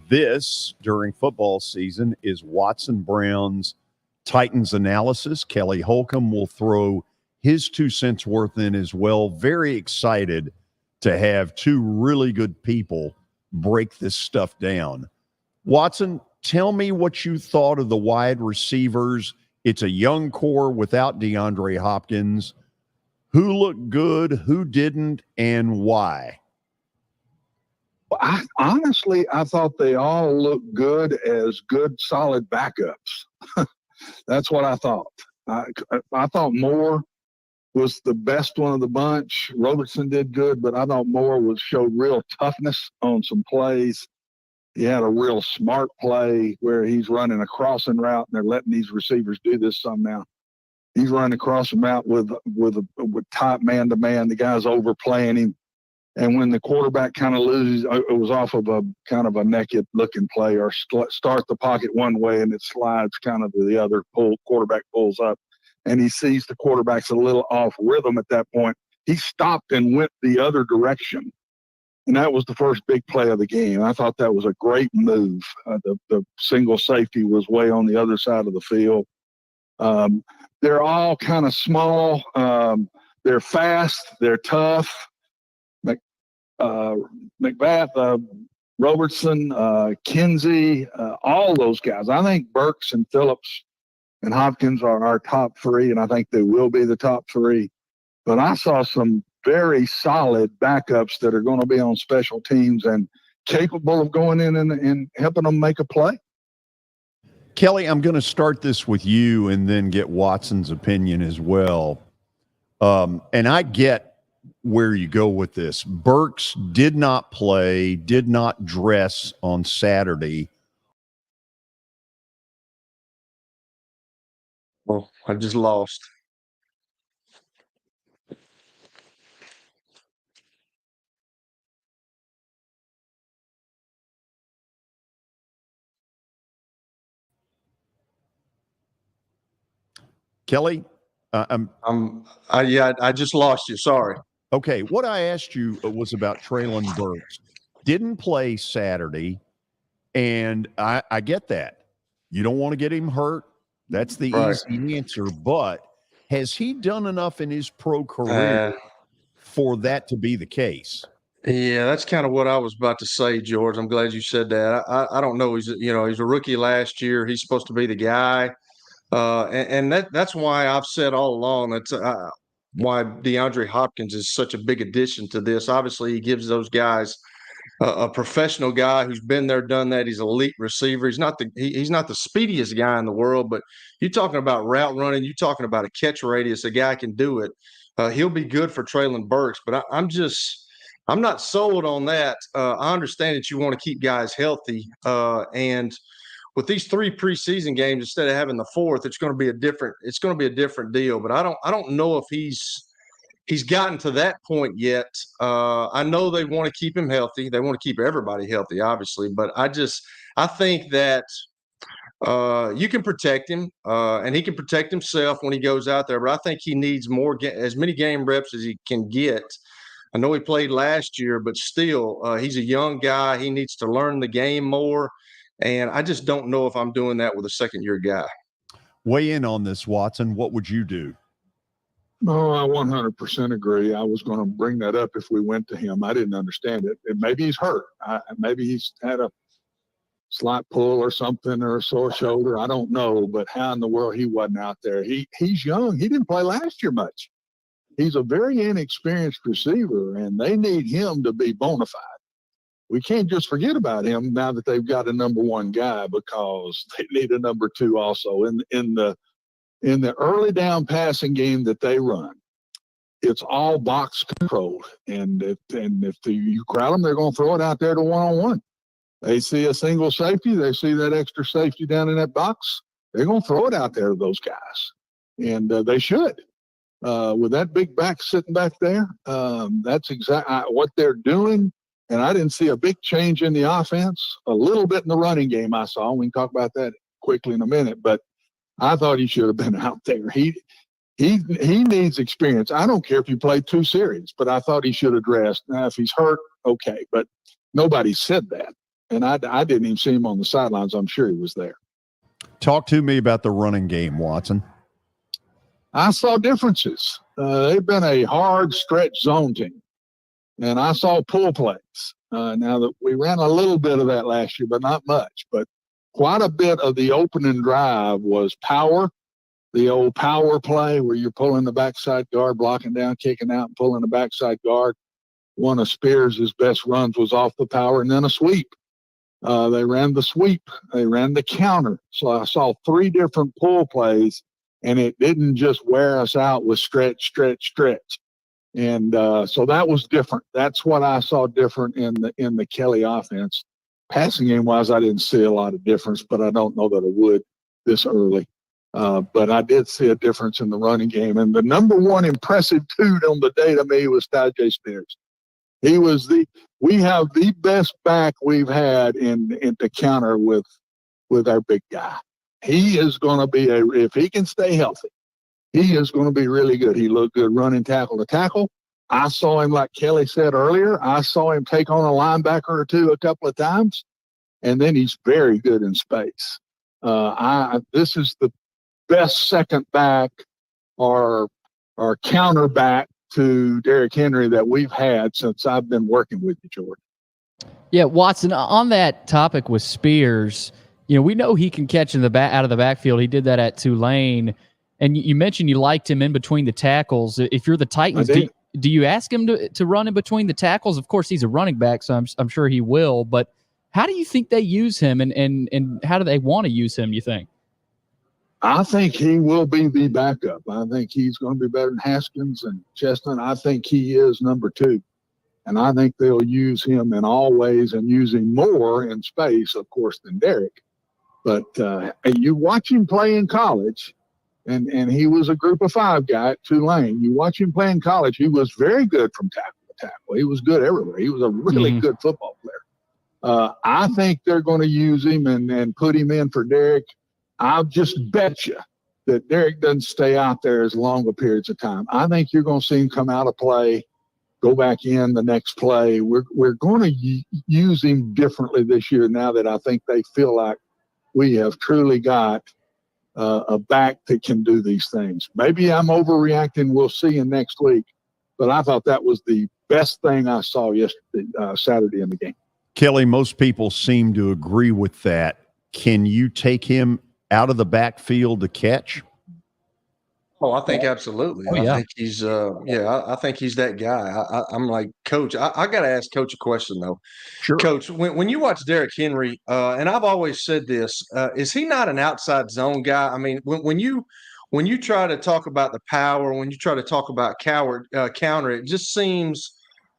This, during football season, is Watson Brown's Titans analysis. Kelly Holcomb will throw his 2 cents worth in as well. Very excited to have 2 really good people break this stuff down. Watson, tell me what you thought of the wide receivers. It's a young core without DeAndre Hopkins. Who looked good, who didn't, and why? Well, I thought they all looked good as good, solid backups. That's what I thought. I thought Moore was the best one of the bunch. Robertson did good, but I thought Moore showed real toughness on some plays. He had a real smart play where he's running a crossing route, and they're letting these receivers do this some now. He's running across the route with tight man-to-man. The guy's overplaying him, And when the quarterback kind of loses, it was off of a kind of a naked looking play, or start the pocket one way and it slides kind of to the other, quarterback pulls up, and he sees the quarterback's a little off rhythm at that point. He stopped and went the other direction. And that was the first big play of the game. I thought that was a great move. The single safety was way on the other side of the field. They're all kind of small. They're fast. They're tough. McBath, Robertson, Kinsey, all those guys. I think Burks and Phillips and Hopkins are our top three, and I think they will be the top three. But I saw some very solid backups that are going to be on special teams and capable of going in and helping them make a play. Kelly, I'm going to start this with you and then get Watson's opinion as well. And I get where you go with this. Burks did not play, did not dress on Saturday. Well, I just lost. Kelly, I just lost you. Sorry. Okay, what I asked you was about Treylon Burks. Didn't play Saturday, and I get that. You don't want to get him hurt. That's the easy answer. But has he done enough in his pro career for that to be the case? Yeah, that's kind of what I was about to say, George. I'm glad you said that. I don't know. He's a rookie last year. He's supposed to be the guy. And that's why I've said all along that's why DeAndre Hopkins is such a big addition to this. Obviously, he gives those guys a professional guy who's been there, done that. He's an elite receiver. He's not the speediest guy in the world, but you're talking about route running. You're talking about a catch radius. A guy can do it. He'll be good for Treylon Burks, but I'm not sold on that. I understand that you want to keep guys healthy, and with these 3 preseason games, instead of having the 4th, it's going to be a different deal. But I don't know if he's gotten to that point yet. I know they want to keep him healthy. They want to keep everybody healthy, obviously. But I think that you can protect him, and he can protect himself when he goes out there. But I think he needs as many game reps as he can get. I know he played last year, but still, he's a young guy. He needs to learn the game more. And I just don't know if I'm doing that with a second-year guy. Weigh in on this, Watson. What would you do? No, I 100% agree. I was going to bring that up if we went to him. I didn't understand it. And maybe he's hurt. Maybe he's had a slight pull or something, or a sore shoulder. I don't know. But how in the world he wasn't out there? He's young. He didn't play last year much. He's a very inexperienced receiver, and they need him to be bona fide. We can't just forget about him now that they've got a number 1 guy, because they need a number 2 also. In the early down passing game that they run, it's all box controlled, and if you crowd them, they're going to throw it out there to 1-on-1. They see a single safety, they see that extra safety down in that box, they're going to throw it out there to those guys, and they should. With that big back sitting back there, that's exactly what they're doing. And I didn't see a big change in the offense. A little bit in the running game I saw. We can talk about that quickly in a minute. But I thought he should have been out there. He needs experience. I don't care if he played 2 series, but I thought he should have dressed. Now, if he's hurt, okay. But nobody said that. And I didn't even see him on the sidelines. I'm sure he was there. Talk to me about the running game, Watson. I saw differences. They've been a hard stretch zone team. And I saw pull plays. Now that we ran a little bit of that last year, but not much. But quite a bit of the opening drive was power, the old power play where you're pulling the backside guard, blocking down, kicking out, and pulling the backside guard. One of Spears' best runs was off the power, and then a sweep. They ran the sweep. They ran the counter. So I saw 3 different pull plays, and it didn't just wear us out with stretch, stretch, stretch. And so that was different. That's what I saw different in the Kelly offense. Passing game wise, I didn't see a lot of difference, but I don't know that I would this early. But I did see a difference in the running game. And the number 1 impressive dude on the day to me was Tajay Spears. We have the best back we've had in to counter with our big guy. He is going to be if he can stay healthy, he is going to be really good. He looked good running tackle to tackle. I saw him, like Kelly said earlier, I saw him take on a linebacker or two a couple of times, and then he's very good in space. This is the best second back or counter back to Derrick Henry that we've had since I've been working with you, Jordan. Yeah, Watson, on that topic with Spears, we know he can catch in the out of the backfield. He did that at Tulane. And you mentioned you liked him in between the tackles. If you're the Titans, do you ask him to run in between the tackles? Of course, he's a running back, so I'm sure he will. But how do you think they use him, and how do they want to use him, you think? I think he will be the backup. I think he's going to be better than Haskins and Chestnut. I think he is number 2. And I think they'll use him in all ways and use him more in space, of course, than Derrick. But you watch him play in college, and he was a group of 5 guy at Tulane. You watch him play in college, he was very good from tackle to tackle. He was good everywhere. He was a really good football player. I think they're going to use him and put him in for Derrick. I'll just bet you that Derrick doesn't stay out there as long a periods of time. I think you're going to see him come out of play, go back in the next play. We're going to use him differently this year now that I think they feel like we have truly got a back that can do these things. Maybe I'm overreacting. We'll see you next week. But I thought that was the best thing I saw yesterday, Saturday in the game. Kelly, most people seem to agree with that. Can you take him out of the backfield to catch? Oh, I think absolutely. Oh, yeah. I think he's I think he's that guy. I'm like, Coach, I got to ask Coach a question though. Sure. Coach, when you watch Derrick Henry, and I've always said this, is he not an outside zone guy? I mean, when you try to talk about the power, when you try to talk about counter, it just seems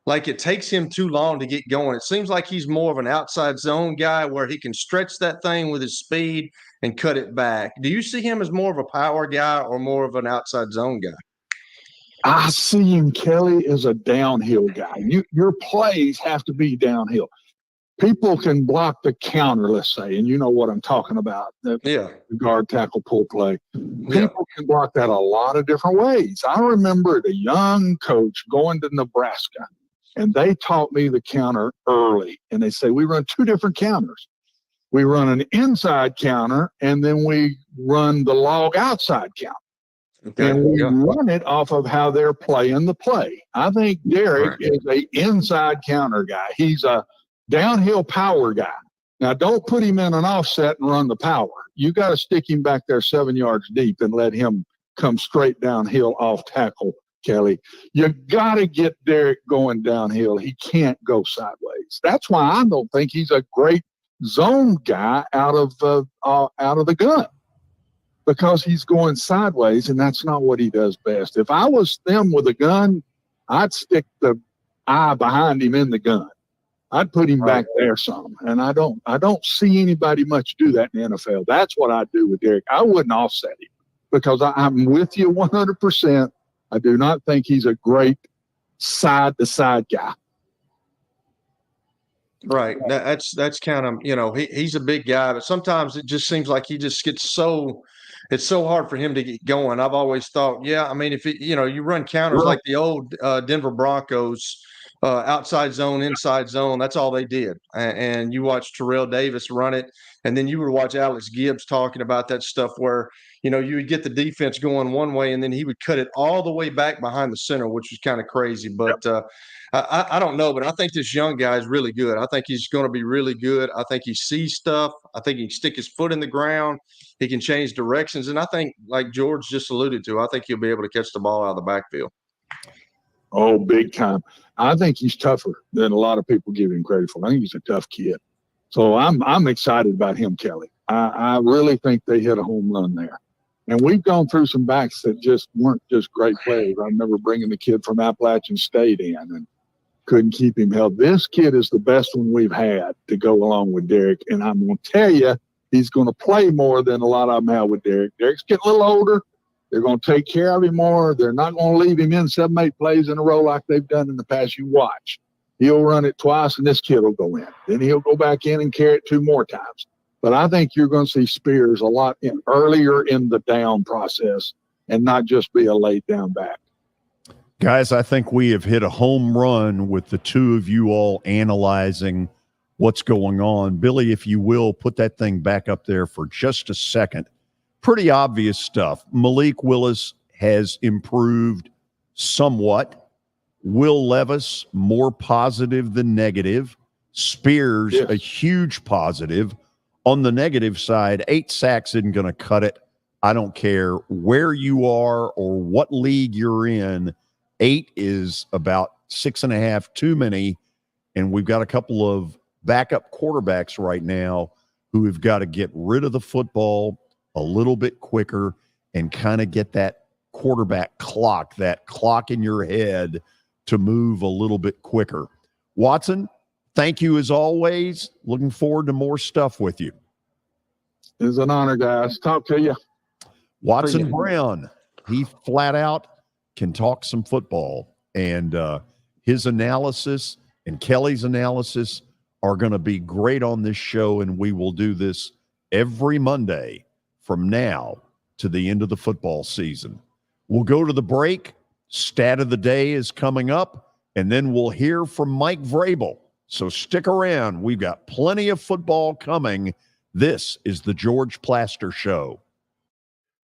like it takes him too long to get going. It seems like he's more of an outside zone guy where he can stretch that thing with his speed and cut it back. Do you see him as more of a power guy or more of an outside zone guy? I see him, Kelly, as a downhill guy. Your plays have to be downhill. People can block the counter, let's say, and you know what I'm talking about, the guard, tackle, pull play. People can block that a lot of different ways. I remember the young coach going to Nebraska, and they taught me the counter early. And they say, we run 2 different counters. We run an inside counter, and then we run the log outside counter. Okay. And we run it off of how they're playing the play. I think Derrick is a inside counter guy. He's a downhill power guy. Now, don't put him in an offset and run the power. You got to stick him back there 7 yards deep and let him come straight downhill off tackle, Kelly. You got to get Derrick going downhill. He can't go sideways. That's why I don't think he's a great zone guy out of the gun, because he's going sideways, and that's not what he does best. If I was them with a gun, I'd stick the eye behind him in the gun. I'd put him back there some, and I don't see anybody much do that in the NFL. That's what I'd do with Derrick. I wouldn't offset him, because I'm with you 100%. I do not think he's a great side-to-side guy. Right. That's kind of, he's a big guy, but sometimes it just seems like he just gets it's so hard for him to get going. I've always thought, I mean, if you run counters like the old Denver Broncos, outside zone, inside zone, that's all they did. And you watch Terrell Davis run it, and then you would watch Alex Gibbs talking about that stuff where, you would get the defense going one way, and then he would cut it all the way back behind the center, which was kind of crazy. But I don't know, but I think this young guy is really good. I think he's going to be really good. I think he sees stuff. I think he can stick his foot in the ground. He can change directions. And I think, like George just alluded to, I think he'll be able to catch the ball out of the backfield. Oh, big time. I think he's tougher than a lot of people give him credit for. I think he's a tough kid. So I'm excited about him, Kelly. I really think they hit a home run there. And we've gone through some backs that just weren't just great players. I remember bringing the kid from Appalachian State in and couldn't keep him held. This kid is the best one we've had to go along with Derrick. And I'm going to tell you, he's going to play more than a lot of them have with Derrick. Derrick's getting a little older. They're going to take care of him more. They're not going to leave him in 7-8 plays in a row like they've done in the past. You watch. He'll run it twice, and this kid will go in. Then he'll go back in and carry it 2 more times. But I think you're going to see Spears a lot earlier in the down process and not just be a laid down back. Guys, I think we have hit a home run with the two of you all analyzing what's going on. Billy, if you will, put that thing back up there for just a second. Pretty obvious stuff. Malik Willis has improved somewhat. Will Levis, more positive than negative. Spears, yes, a huge positive. On the negative side, 8 sacks isn't going to cut it. I don't care where you are or what league you're in. 8 is about 6.5 too many, and we've got a couple of backup quarterbacks right now who have got to get rid of the football a little bit quicker and kind of get that quarterback clock, that clock in your head to move a little bit quicker. Watson, thank you as always. Looking forward to more stuff with you. It's an honor, guys. Talk to you. Watson Brown, he flat out can talk some football, and his analysis and Kelly's analysis are going to be great on this show, and we will do this every Monday from now to the end of the football season. We'll go to the break. Stat of the day is coming up, and then we'll hear from Mike Vrabel. So stick around. We've got plenty of football coming. This is the George Plaster Show.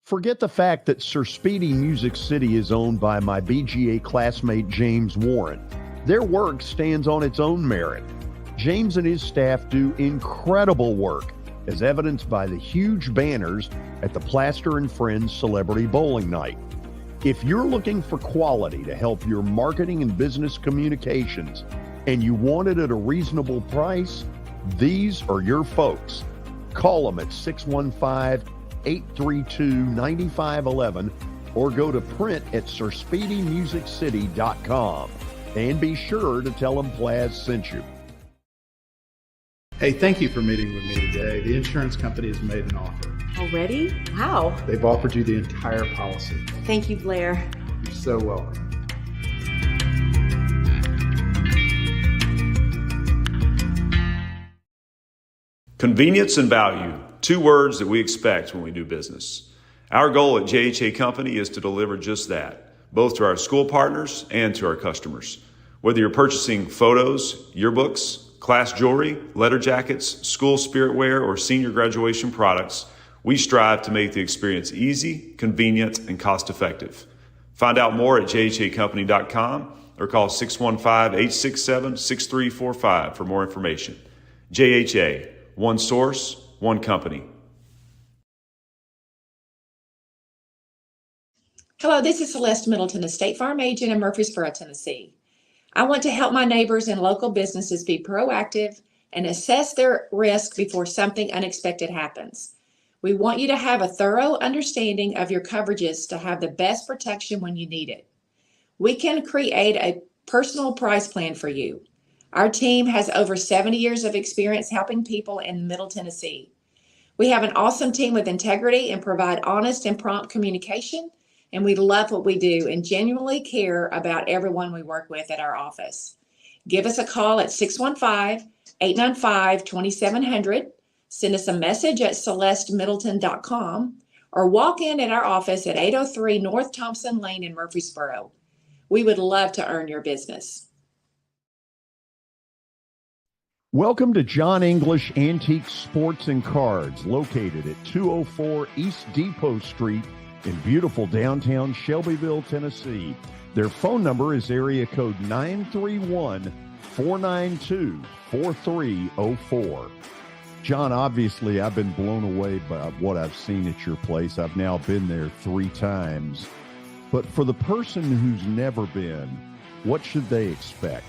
Forget the fact that Sir Speedy Music City is owned by my BGA classmate James Warren. Their work stands on its own merit. James and his staff do incredible work, as evidenced by the huge banners at the Plaster and Friends Celebrity Bowling Night. If you're looking for quality to help your marketing and business communications, and you want it at a reasonable price, these are your folks. Call them at 615-832-9511 or go to print at sirspeedymusiccity.com. And be sure to tell them Plaz sent you. Hey, thank you for meeting with me today. The insurance company has made an offer. Already? Wow. They've offered you the entire policy. Thank you, Blair. You're so welcome. Convenience and value, 2 words that we expect when we do business. Our goal at JHA Company is to deliver just that, both to our school partners and to our customers. Whether you're purchasing photos, yearbooks, class jewelry, letter jackets, school spirit wear, or senior graduation products, we strive to make the experience easy, convenient, and cost-effective. Find out more at jhacompany.com or call 615-867-6345 for more information. JHA, one source, one company. Hello, this is Celeste Middleton, a State Farm agent in Murfreesboro, Tennessee. I want to help my neighbors and local businesses be proactive and assess their risk before something unexpected happens. We want you to have a thorough understanding of your coverages to have the best protection when you need it. We can create a personal price plan for you. Our team has over 70 years of experience helping people in Middle Tennessee. We have an awesome team with integrity and provide honest and prompt communication, and we love what we do and genuinely care about everyone we work with at our office. Give us a call at 615-895-2700. Send us a message at celestemiddleton.com or walk in at our office at 803 North Thompson Lane in Murfreesboro. We would love to earn your business. Welcome to John English Antique Sports and Cards, located at 204 East Depot Street in beautiful downtown Shelbyville, Tennessee. Their phone number is area code 931-492-4304. John, obviously, I've been blown away by what I've seen at your place. I've now been there 3 times. But for the person who's never been, what should they expect?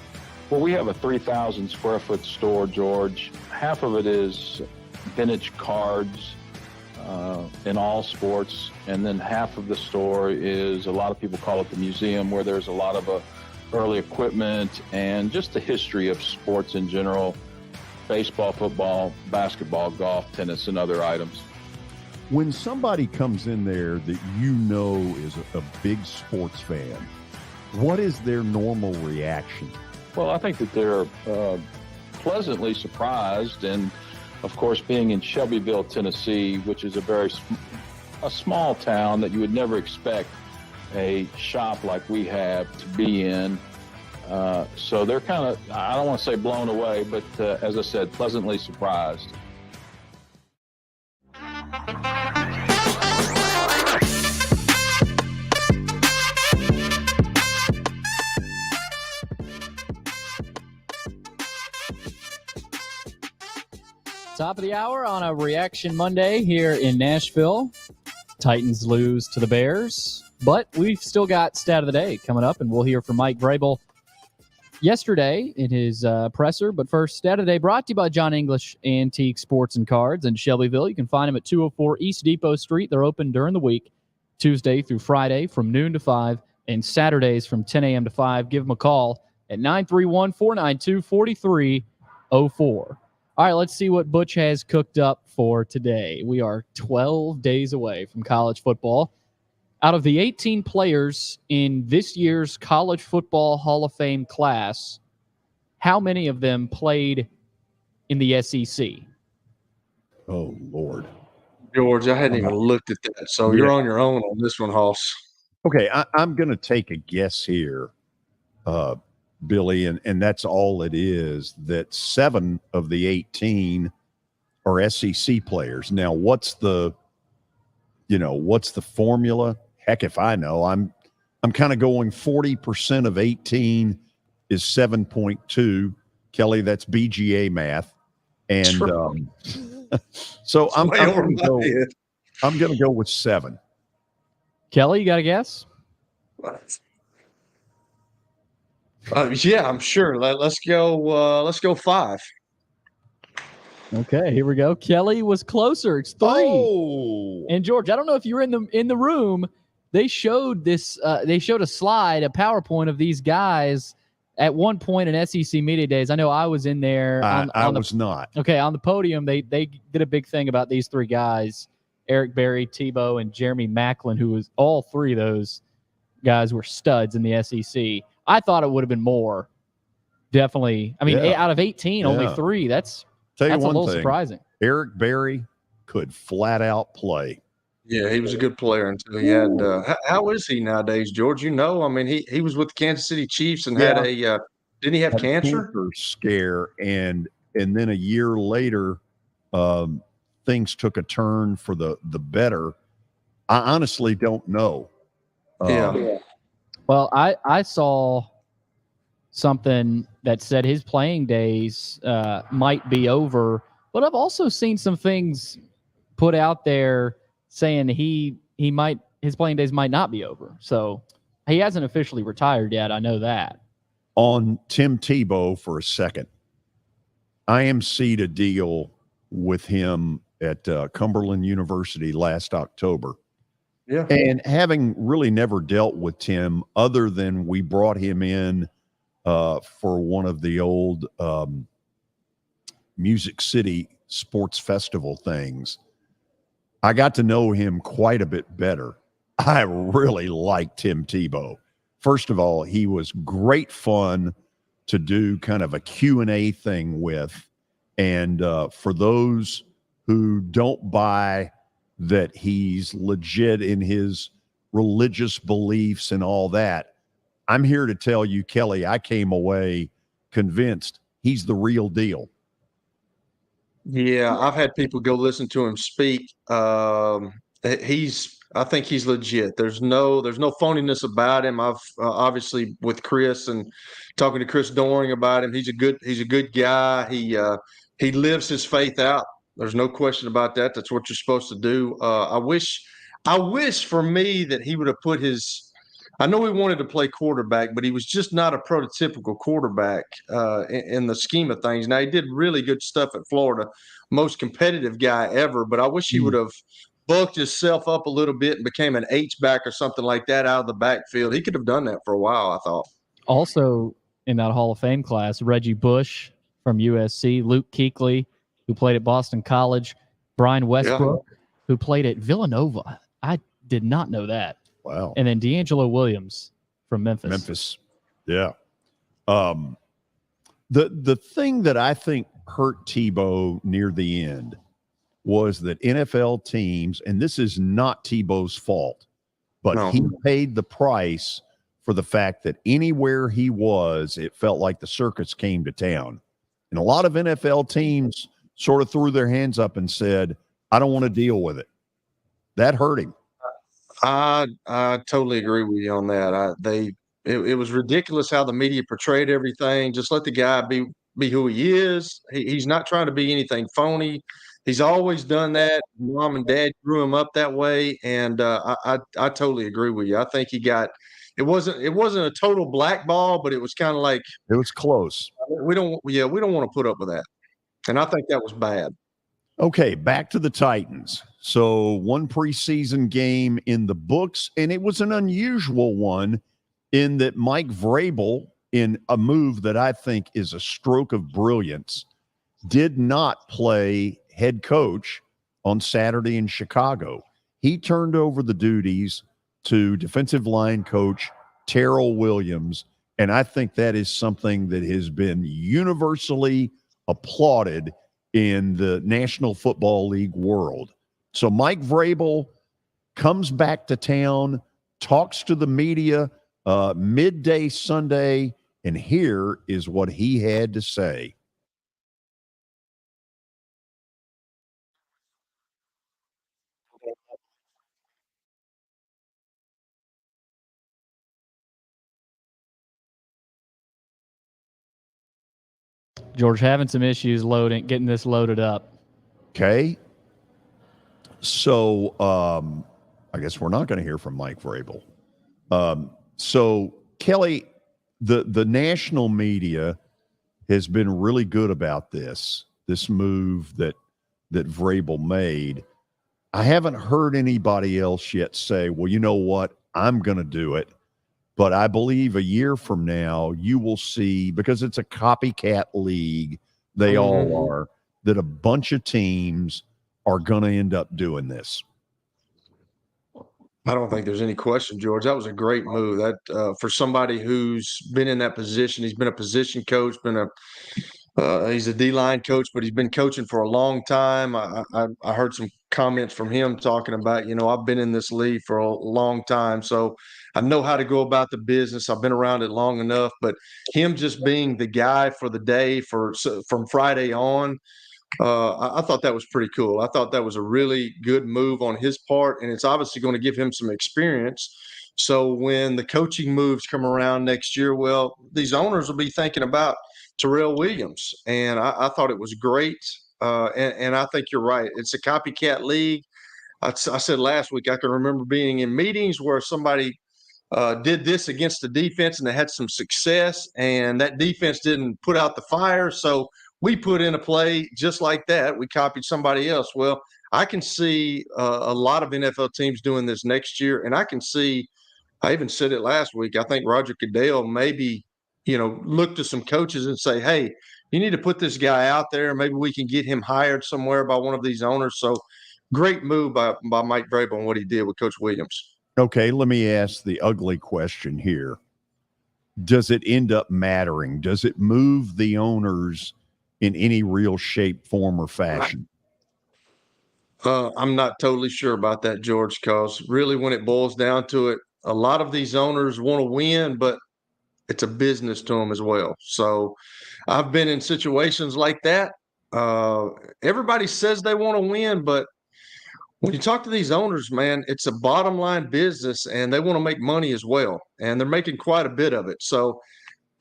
Well, we have a 3,000 square foot store, George. Half of it is vintage cards in all sports. And then half of the store is, a lot of people call it the museum, where there's a lot of early equipment and just the history of sports in general. Baseball, football, basketball, golf, tennis, and other items. When somebody comes in there that you know is a big sports fan, what is their normal reaction? Well, I think that they're pleasantly surprised, and of course, being in Shelbyville, Tennessee, which is a small town that you would never expect a shop like we have to be in. So they're kind of, I don't want to say blown away, but as I said, pleasantly surprised. Top of the hour on a Reaction Monday here in Nashville. Titans lose to the Bears, but we've still got Stat of the Day coming up, and we'll hear from Mike Vrabel yesterday in his presser. But first, Stat of the Day brought to you by John English Antique Sports and Cards in Shelbyville. You can find them at 204 East Depot Street. They're open during the week, Tuesday through Friday from noon to 5, and Saturdays from 10 a.m. to 5. Give them a call at 931-492-4304. All right, let's see what Butch has cooked up for today. We are 12 days away from college football. Out of the 18 players in this year's College Football Hall of Fame class, how many of them played in the SEC? Oh, Lord. George, I hadn't even looked at that, so you're on your own on this one, Hoss. Okay, I'm going to take a guess here, Billy, and that's all it is, that 7 of the 18 are SEC players. Now, what's the formula? Heck, if I know. I'm kind of going 40% of 18 is 7.2. Kelly, that's BGA math. And so I'm going to go with 7. Kelly, you got a guess? Yeah, I'm sure. Let's go 5. Okay, here we go. Kelly was closer. It's 3. Oh. And George, I don't know if you were in the room. They showed this. They showed a slide, a PowerPoint of these guys at one point in SEC Media Days. I know I was in there. I was not. Okay, on the podium, they did a big thing about these 3 guys: Eric Berry, Tebow, and Jeremy Maclin, who was all 3 of those guys were studs in the SEC. I thought it would have been more. Definitely. I mean, out of 18, only 3. That's a little surprising. Eric Berry could flat out play. Yeah, he was a good player until he had. How is he nowadays, George? I mean, he was with the Kansas City Chiefs and had a. Didn't he have cancer? Scare, and then a year later, things took a turn for the better. I honestly don't know. Well, I saw something that said his playing days might be over, but I've also seen some things put out there saying his playing days might not be over. So he hasn't officially retired yet. I know that. On Tim Tebow for a second, I IMC'd a deal with him at Cumberland University last October. Yeah. And having really never dealt with Tim, other than we brought him in for one of the old Music City Sports Festival things, I got to know him quite a bit better. I really liked Tim Tebow. First of all, he was great fun to do kind of a Q&A thing with. And for those who don't buy that he's legit in his religious beliefs and all that, I'm here to tell you, Kelly, I came away convinced he's the real deal. Yeah, I've had people go listen to him speak. I think he's legit. There's no phoniness about him. I've obviously with Chris and talking to Chris Doring about him. He's a good guy. He lives his faith out. There's no question about that. That's what you're supposed to do. I wish for me that he would have put his. I know he wanted to play quarterback, but he was just not a prototypical quarterback in the scheme of things. Now, he did really good stuff at Florida, most competitive guy ever, but I wish he would have bulked himself up a little bit and became an H-back or something like that out of the backfield. He could have done that for a while, I thought. Also in that Hall of Fame class, Reggie Bush from USC, Luke Kuechly, who played at Boston College, Brian Westbrook, who played at Villanova. I did not know that. Wow. And then D'Angelo Williams from Memphis. Yeah. The thing that I think hurt Tebow near the end was that NFL teams, and this is not Tebow's fault, but No. he paid the price for the fact that anywhere he was, it felt like the circus came to town. And a lot of NFL teams sort of threw their hands up and said, I don't want to deal with it. That hurt him. I totally agree with you on that. It was ridiculous how the media portrayed everything. Just let the guy be who he is. He's not trying to be anything phony. He's always done that. Mom and dad grew him up that way, and I totally agree with you. I think he got it wasn't a total blackball, but it was kind of like it was close. We don't want to put up with that, and I think that was bad. Okay, back to the Titans. So one preseason game in the books, and it was an unusual one in that Mike Vrabel, in a move that I think is a stroke of brilliance, did not play head coach on Saturday in Chicago. He turned over the duties to defensive line coach Terrell Williams, and I think that is something that has been universally applauded in the National Football League world. So Mike Vrabel comes back to town, talks to the media midday Sunday, and here is what he had to say. George, having some issues getting this loaded up. Okay. So I guess we're not going to hear from Mike Vrabel. So Kelly, the national media has been really good about this move that Vrabel made. I haven't heard anybody else yet say, well, you know what? I'm going to do it. But I believe a year from now, you will see, because it's a copycat league, they all are, that a bunch of teams are going to end up doing this. I don't think there's any question, George. That was a great move. That for somebody who's been in that position, he's been a position coach, he's a D-line coach, but he's been coaching for a long time. I heard some comments from him talking about, I've been in this league for a long time, so I know how to go about the business. I've been around it long enough. But him just being the guy for the day from Friday on, I thought that was pretty cool. I thought that was a really good move on his part, and it's obviously going to give him some experience. So when the coaching moves come around next year, well, these owners will be thinking about Terrell Williams, and I thought it was great. And I think you're right. It's a copycat league. I said last week I can remember being in meetings where somebody did this against the defense and they had some success, and that defense didn't put out the fire. So we put in a play just like that. We copied somebody else. Well, I can see a lot of NFL teams doing this next year, and I can see. I even said it last week. I think Roger Goodell maybe, look to some coaches and say, hey, you need to put this guy out there. Maybe we can get him hired somewhere by one of these owners. So great move by Mike Vrabel on what he did with Coach Williams. Okay, let me ask the ugly question here. Does it end up mattering? Does it move the owners in any real shape, form, or fashion? I'm not totally sure about that, George, because really when it boils down to it, a lot of these owners want to win, but it's a business to them as well. So I've been in situations like that. Everybody says they want to win, but when you talk to these owners, man, it's a bottom line business and they want to make money as well. And they're making quite a bit of it. So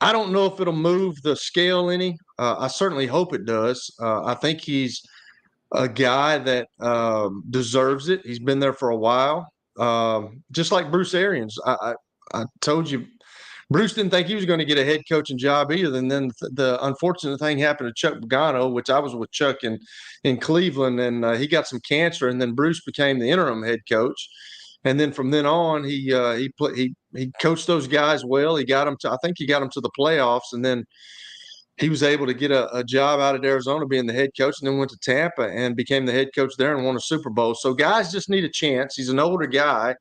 I don't know if it'll move the scale any. I certainly hope it does. I think he's a guy that deserves it. He's been there for a while. Just like Bruce Arians. I told you, Bruce didn't think he was going to get a head coaching job either. And then the unfortunate thing happened to Chuck Pagano, which I was with Chuck in Cleveland, and he got some cancer. And then Bruce became the interim head coach. And then from then on, he coached those guys well. He got them I think he got them to the playoffs, and then he was able to get a job out at Arizona being the head coach, and then went to Tampa and became the head coach there and won a Super Bowl. So guys just need a chance. He's an older guy,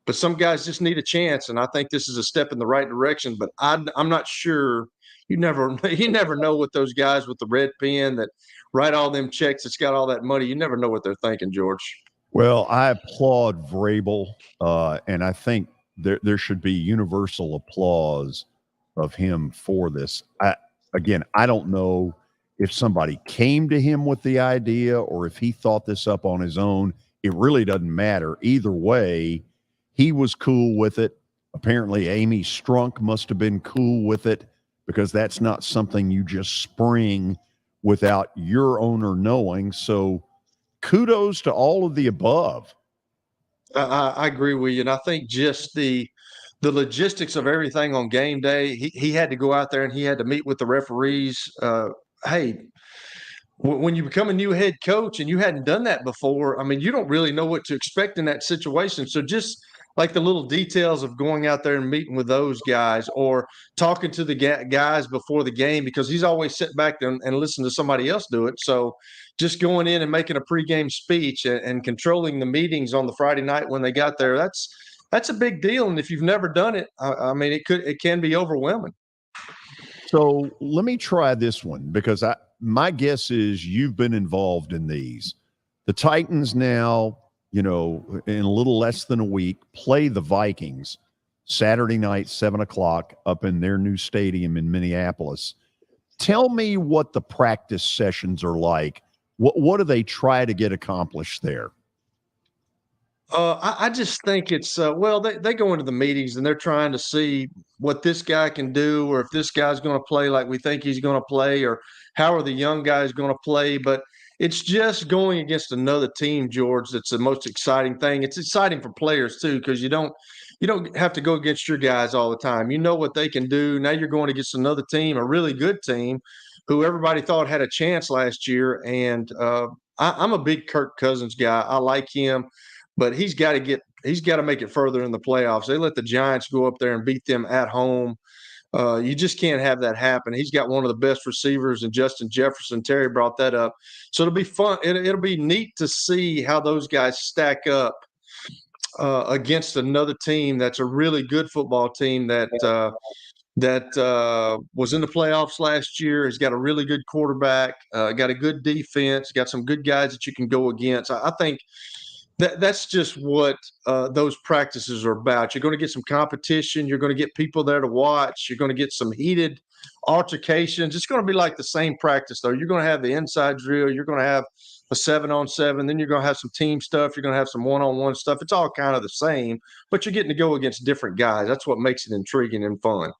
but some guys just need a chance, and I think this is a step in the right direction. But I'm not sure you never know what those guys with the red pen that write all them checks that's got all that money. You never know what they're thinking, George. Well, I applaud Vrabel, and I think there should be universal applause of him for this. I don't know if somebody came to him with the idea or if he thought this up on his own. It really doesn't matter. Either way, he was cool with it. Apparently, Amy Strunk must have been cool with it because that's not something you just spring without your owner knowing. So kudos to all of the above. I agree with you. And I think just the logistics of everything on game day, he had to go out there and he had to meet with the referees. Hey, when you become a new head coach and you hadn't done that before, I mean, you don't really know what to expect in that situation. So just like the little details of going out there and meeting with those guys or talking to the guys before the game, because he's always sit back there and listen to somebody else do it. So just going in and making a pregame speech and controlling the meetings on the Friday night when they got there, that's a big deal. And if you've never done it, I mean, it can be overwhelming. So let me try this one because my guess is you've been involved in these. The Titans now, in a little less than a week, play the Vikings Saturday night, 7:00 up in their new stadium in Minneapolis. Tell me what the practice sessions are like. What do they try to get accomplished there? I just think it's they go into the meetings and they're trying to see what this guy can do, or if this guy's going to play like we think he's going to play, or how are the young guys going to play. But it's just going against another team, George. That's the most exciting thing. It's exciting for players too, because you don't have to go against your guys all the time. You know what they can do. Now you're going against another team, a really good team, who everybody thought had a chance last year. And I'm a big Kirk Cousins guy. I like him. But he's got to make it further in the playoffs. They let the Giants go up there and beat them at home. You just can't have that happen. He's got one of the best receivers in Justin Jefferson. Terry brought that up. So it'll be fun. It'll be neat to see how those guys stack up against another team that's a really good football team that was in the playoffs last year. He's got a really good quarterback, got a good defense, got some good guys that you can go against. I think that's just what those practices are about. You're going to get some competition. You're going to get people there to watch. You're going to get some heated altercations. It's going to be like the same practice, though. You're going to have the inside drill. You're going to have a 7-on-7. Then you're going to have some team stuff. You're going to have some one-on-one stuff. It's all kind of the same, but you're getting to go against different guys. That's what makes it intriguing and fun.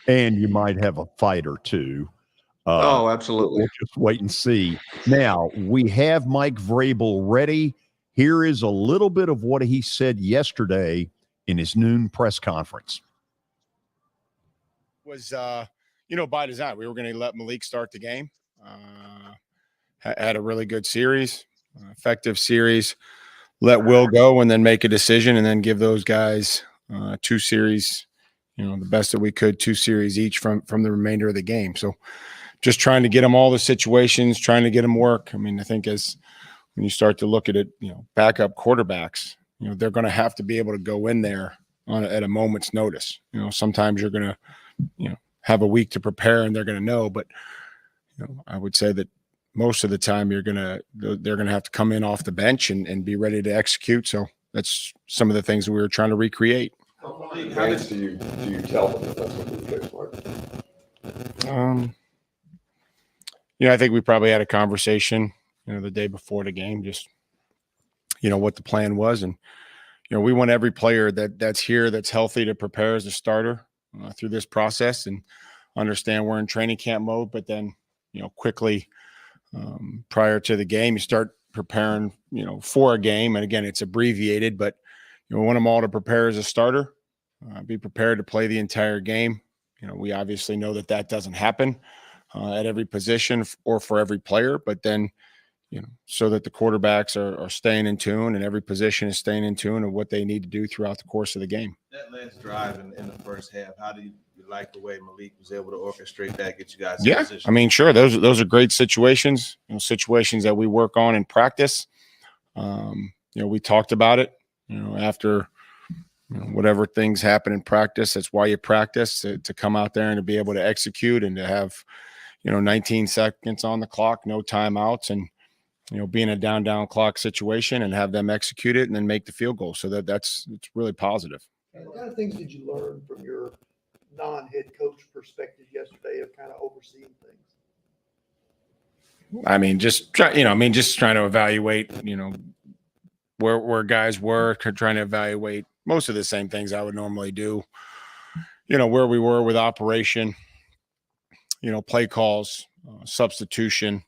And you might have a fight or two. Absolutely. We'll just wait and see. Now, we have Mike Vrabel ready. Here is a little bit of what he said yesterday in his noon press conference. Was, by design. We were going to let Malik start the game. Had a really good series, effective series. Let Will go and then make a decision and then give those guys 2 series, the best that we could, 2 series each from the remainder of the game. So just trying to get them all the situations, trying to get them work. I mean, I think when you start to look at it, backup quarterbacks, they're going to have to be able to go in there at a moment's notice. Sometimes you're going to, have a week to prepare and they're going to know, but I would say that most of the time they're going to have to come in off the bench and be ready to execute. So that's some of the things that we were trying to recreate. How many games do you tell them that that's what the picks were? I think we probably had a conversation, the day before the game, just, what the plan was. And, we want every player that's here, that's healthy, to prepare as a starter through this process and understand we're in training camp mode. But then, quickly prior to the game, you start preparing, for a game. And again, it's abbreviated, but we want them all to prepare as a starter, be prepared to play the entire game. We obviously know that doesn't happen at every position or for every player, but then, so that the quarterbacks are staying in tune and every position is staying in tune of what they need to do throughout the course of the game. That last drive in the first half, how do you like the way Malik was able to orchestrate that, get you guys in position? I mean, sure. Those are great situations, situations that we work on in practice. We talked about it, after whatever things happen in practice, that's why you practice, to come out there and to be able to execute and to have, 19 seconds on the clock, no timeouts, and, be in a down clock situation and have them execute it and then make the field goal. So it's really positive. What kind of things did you learn from your non-head coach perspective yesterday of kind of overseeing things? Just trying to evaluate, where guys were, trying to evaluate most of the same things I would normally do, where we were with operation, play calls, substitution,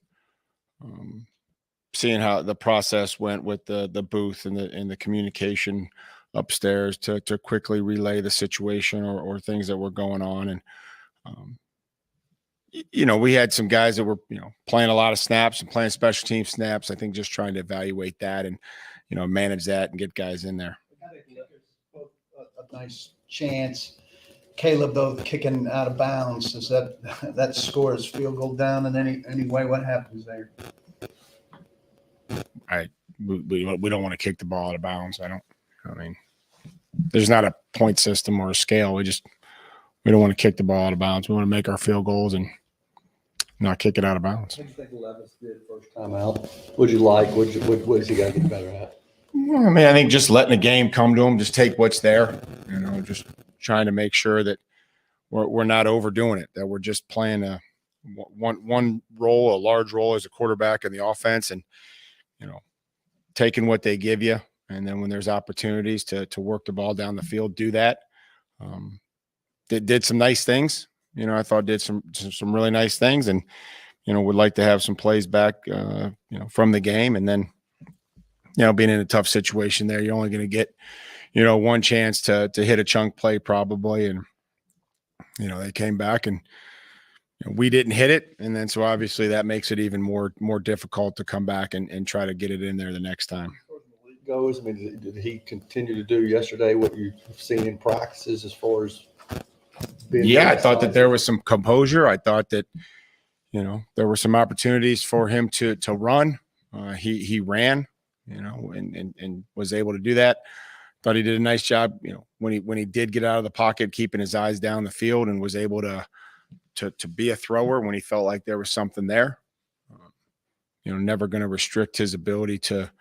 seeing how the process went with the booth and the communication upstairs to quickly relay the situation or things that were going on. And, we had some guys that were, playing a lot of snaps and playing special team snaps. I think just trying to evaluate that and, manage that and get guys in there. A nice chance. Caleb, though, kicking out of bounds, is that score is field goal down in any way? What happens there? We don't want to kick the ball out of bounds. There's not a point system or a scale. We don't want to kick the ball out of bounds. We want to make our field goals and not kick it out of bounds. What do you think Levis did first time out? What'd you like? What is he got to get better at? I think just letting the game come to him, just take what's there, just trying to make sure that we're not overdoing it, that we're just playing one role, a large role as a quarterback in the offense, and, taking what they give you. And then when there's opportunities to work the ball down the field, do that. Did some nice things, I thought did some really nice things, and, would like to have some plays back, from the game. And then, being in a tough situation there, you're only going to get, one chance to hit a chunk play probably. And, they came back and we didn't hit it. And then, so obviously that makes it even more difficult to come back and try to get it in there the next time. Goes, did he continue to do yesterday what you've seen in practices as far as being? I thought that there was some composure. I thought that, there were some opportunities for him to run. He ran, and was able to do that. Thought he did a nice job, when he did get out of the pocket, keeping his eyes down the field, and was able to be a thrower when he felt like there was something there. Never going to restrict his ability to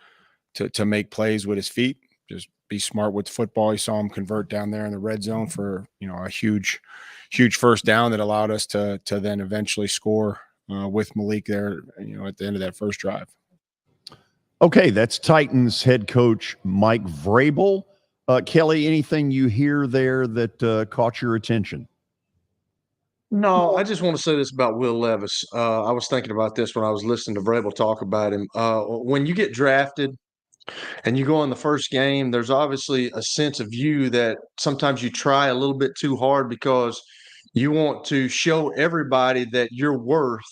make plays with his feet. Just be smart with the football. You saw him convert down there in the red zone for, a huge first down that allowed us to then eventually score with Malik there, at the end of that first drive. Okay, that's Titans head coach Mike Vrabel. Kelly, anything you hear there that caught your attention? No, I just want to say this about Will Levis. I was thinking about this when I was listening to Vrabel talk about him. When you get drafted and you go in the first game, there's obviously a sense of you that sometimes you try a little bit too hard because you want to show everybody that you're worth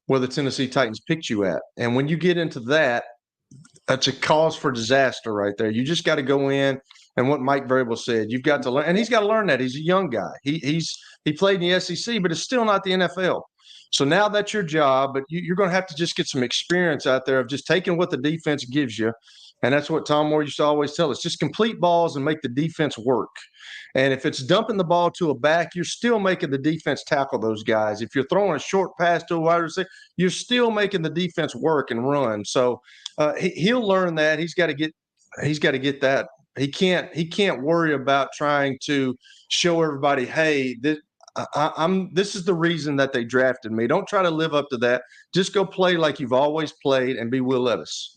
where the Tennessee Titans picked you at. And when you get into that, that's a cause for disaster right there. You just got to go in, and what Mike Vrabel said, you've got to learn, and he's got to learn that. He's a young guy. He played in the SEC, but it's still not the NFL. So now that's your job, but you're going to have to just get some experience out there of just taking what the defense gives you. And that's what Tom Moore used to always tell us, just complete balls and make the defense work. And if it's dumping the ball to a back, you're still making the defense tackle those guys. If you're throwing a short pass to a wide receiver, you're still making the defense work and run. So he'll learn that. He's got to get that. He can't worry about trying to show everybody, hey, this is the reason that they drafted me. Don't try to live up to that. Just go play like you've always played and be Will Levis.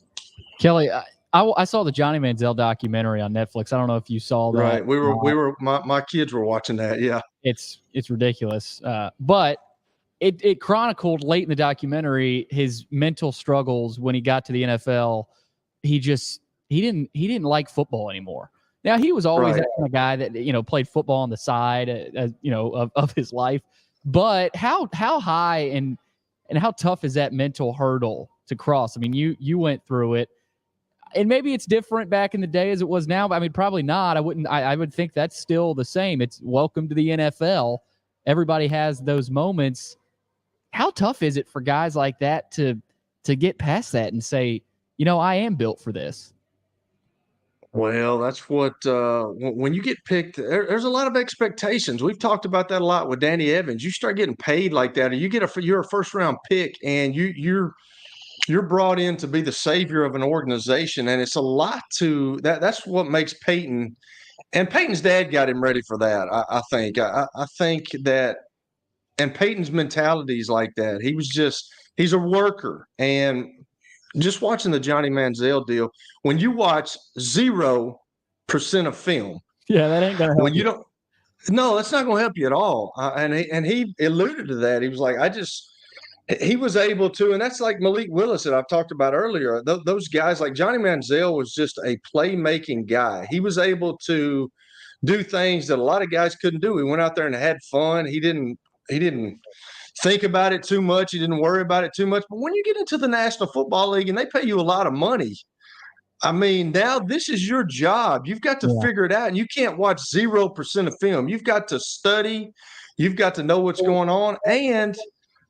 Kelly, I saw the Johnny Manziel documentary on Netflix. I don't know if you saw that. Right. My kids were watching that. Yeah. It's ridiculous. But it chronicled late in the documentary his mental struggles when he got to the NFL. He didn't like football anymore. Now, he was always that kind of guy that, played football on the side, of his life. But how high and how tough is that mental hurdle to cross? I mean, you went through it. And maybe it's different back in the day as it was now. But I mean, probably not. I would think that's still the same. It's welcome to the NFL. Everybody has those moments. How tough is it for guys like that to get past that and say, I am built for this? Well, that's what when you get picked, there's a lot of expectations. We've talked about that a lot with Danny Evans. You start getting paid like that, or you're a first round pick, and you're brought in to be the savior of an organization, and it's a lot to that. That's what makes Peyton, and Peyton's dad got him ready for that. I think. I think that, and Peyton's mentality is like that. He's a worker, and just watching the Johnny Manziel deal, when you watch 0% of film, Yeah, that ain't gonna help when you don't, no, that's not going to help you at all. And he alluded to that. He was like, he was able to, and that's like Malik Willis that I've talked about earlier. Those guys like Johnny Manziel was just a playmaking guy. He was able to do things that a lot of guys couldn't do. He went out there and had fun. He didn't think about it too much. He didn't worry about it too much. But when you get into the National Football League and they pay you a lot of money, I mean, now this is your job. You've got to figure it out, and you can't watch 0% of film. You've got to study. You've got to know what's going on. And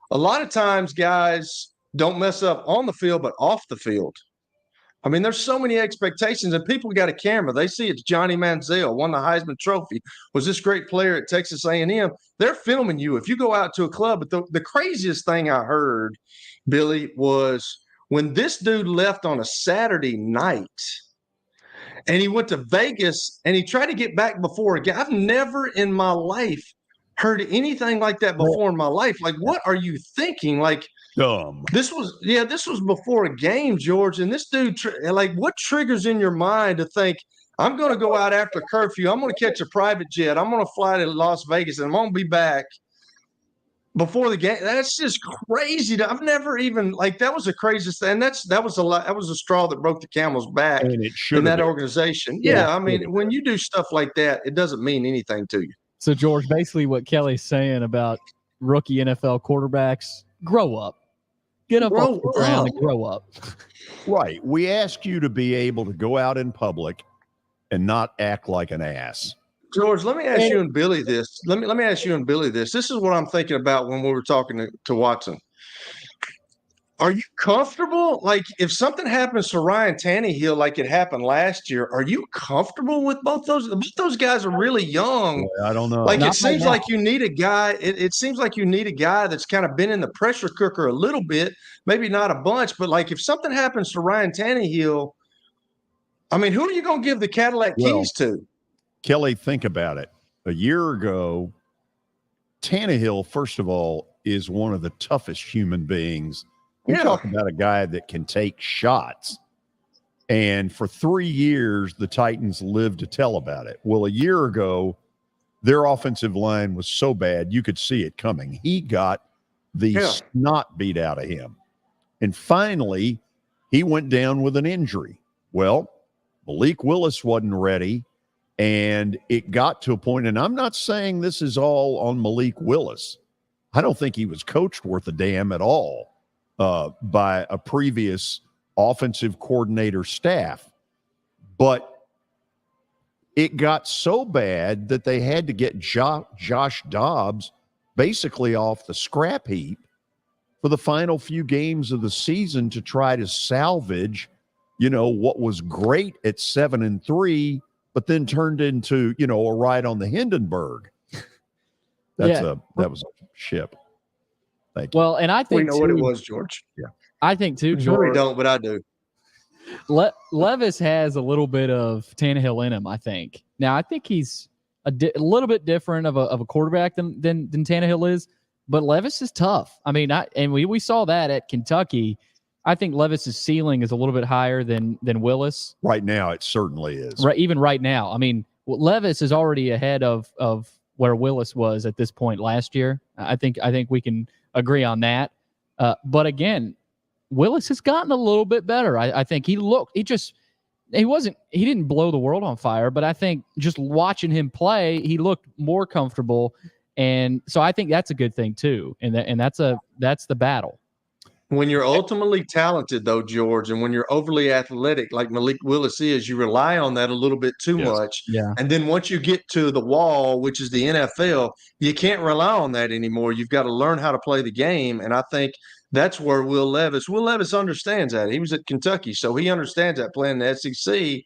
a lot of times guys don't mess up on the field, but off the field. I mean, there's so many expectations, and people got a camera. They see it's Johnny Manziel, won the Heisman Trophy, was this great player at Texas A&M. They're filming you if you go out to a club. But the craziest thing I heard, Billy, was when this dude left on a Saturday night and he went to Vegas and he tried to get back before a game. I've never in my life heard anything like that before in my life. Like, what are you thinking? Like, dumb. This was before a game, George. And this dude, what triggers in your mind to think, I'm going to go out after curfew. I'm going to catch a private jet. I'm going to fly to Las Vegas, and I'm going to be back before the game. That's just crazy. I've never even that was the craziest thing. And that was a straw that broke the camel's back in that organization. Yeah, I mean, when you do stuff like that, it doesn't mean anything to you. So, George, basically what Kelly's saying about rookie NFL quarterbacks, grow up. Get up off the ground and grow up. Right. We ask you to be able to go out in public and not act like an ass. George, let me ask you and Billy this. Let me ask you and Billy this. This is what I'm thinking about when we were talking to Watson. Are you comfortable? Like, if something happens to Ryan Tannehill like it happened last year, are you comfortable with both those? Both those guys are really young. Boy, I don't know. Like, it seems like you need a guy. It seems like you need a guy that's kind of been in the pressure cooker a little bit, maybe not a bunch, but like if something happens to Ryan Tannehill, I mean, who are you going to give the Cadillac keys to? Kelly, think about it. A year ago, Tannehill, first of all, is one of the toughest human beings. You're talking about a guy that can take shots. And for 3 years, the Titans lived to tell about it. Well, a year ago, their offensive line was so bad, you could see it coming. He got the snot beat out of him. And finally, he went down with an injury. Well, Malik Willis wasn't ready. And it got to a point, and I'm not saying this is all on Malik Willis. I don't think he was coached worth a damn at all by a previous offensive coordinator staff. But it got so bad that they had to get Josh Dobbs basically off the scrap heap for the final few games of the season to try to salvage, what was great at 7-3, but then turned into, a ride on the Hindenburg. That was a ship. Thank you. Well, and I think we know what it was, George. Yeah, I think too, George. We don't, but I do. Levis has a little bit of Tannehill in him, I think. Now, I think he's a little bit different of a quarterback than Tannehill is, but Levis is tough. I mean, we saw that at Kentucky. I think Levis's ceiling is a little bit higher than Willis. Right now, it certainly is. Right, even right now. I mean, Levis is already ahead of where Willis was at this point last year. I think we can agree on that. But again, Willis has gotten a little bit better. I think he didn't blow the world on fire, but I think just watching him play, he looked more comfortable. And so I think that's a good thing too. And that's the battle. When you're ultimately talented, though, George, and when you're overly athletic like Malik Willis is, you rely on that a little bit too much. Yeah. And then once you get to the wall, which is the NFL, you can't rely on that anymore. You've got to learn how to play the game. And I think that's where Will Levis understands that. He was at Kentucky, so he understands that playing the SEC.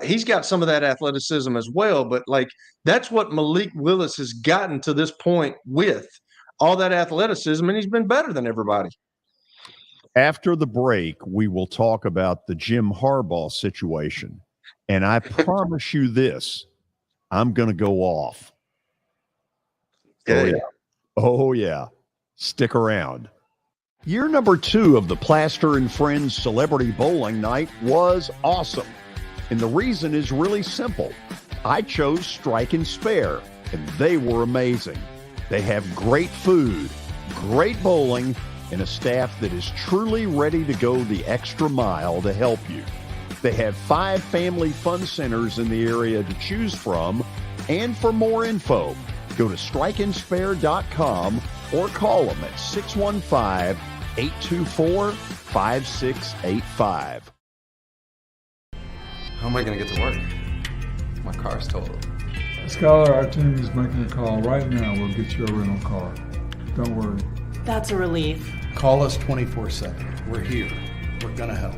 He's got some of that athleticism as well, but like that's what Malik Willis has gotten to this point with all that athleticism, and he's been better than everybody. After the break, we will talk about the Jim Harbaugh situation. And I promise you this, I'm going to go off. Okay. Oh, yeah. Oh, yeah. Stick around. Year number 2 of the Plaster and Friends Celebrity Bowling Night was awesome. And the reason is really simple. I chose Strike and Spare, and they were amazing. They have great food, great bowling, and a staff that is truly ready to go the extra mile to help you. They have 5 family fun centers in the area to choose from. And for more info, go to strikeandspare.com or call them at 615-824-5685. How am I going to get to work? My car's totaled. Skylar, our team is making a call right now. We'll get you a rental car. Don't worry. That's a relief. Call us 24/7. We're here. We're going to help.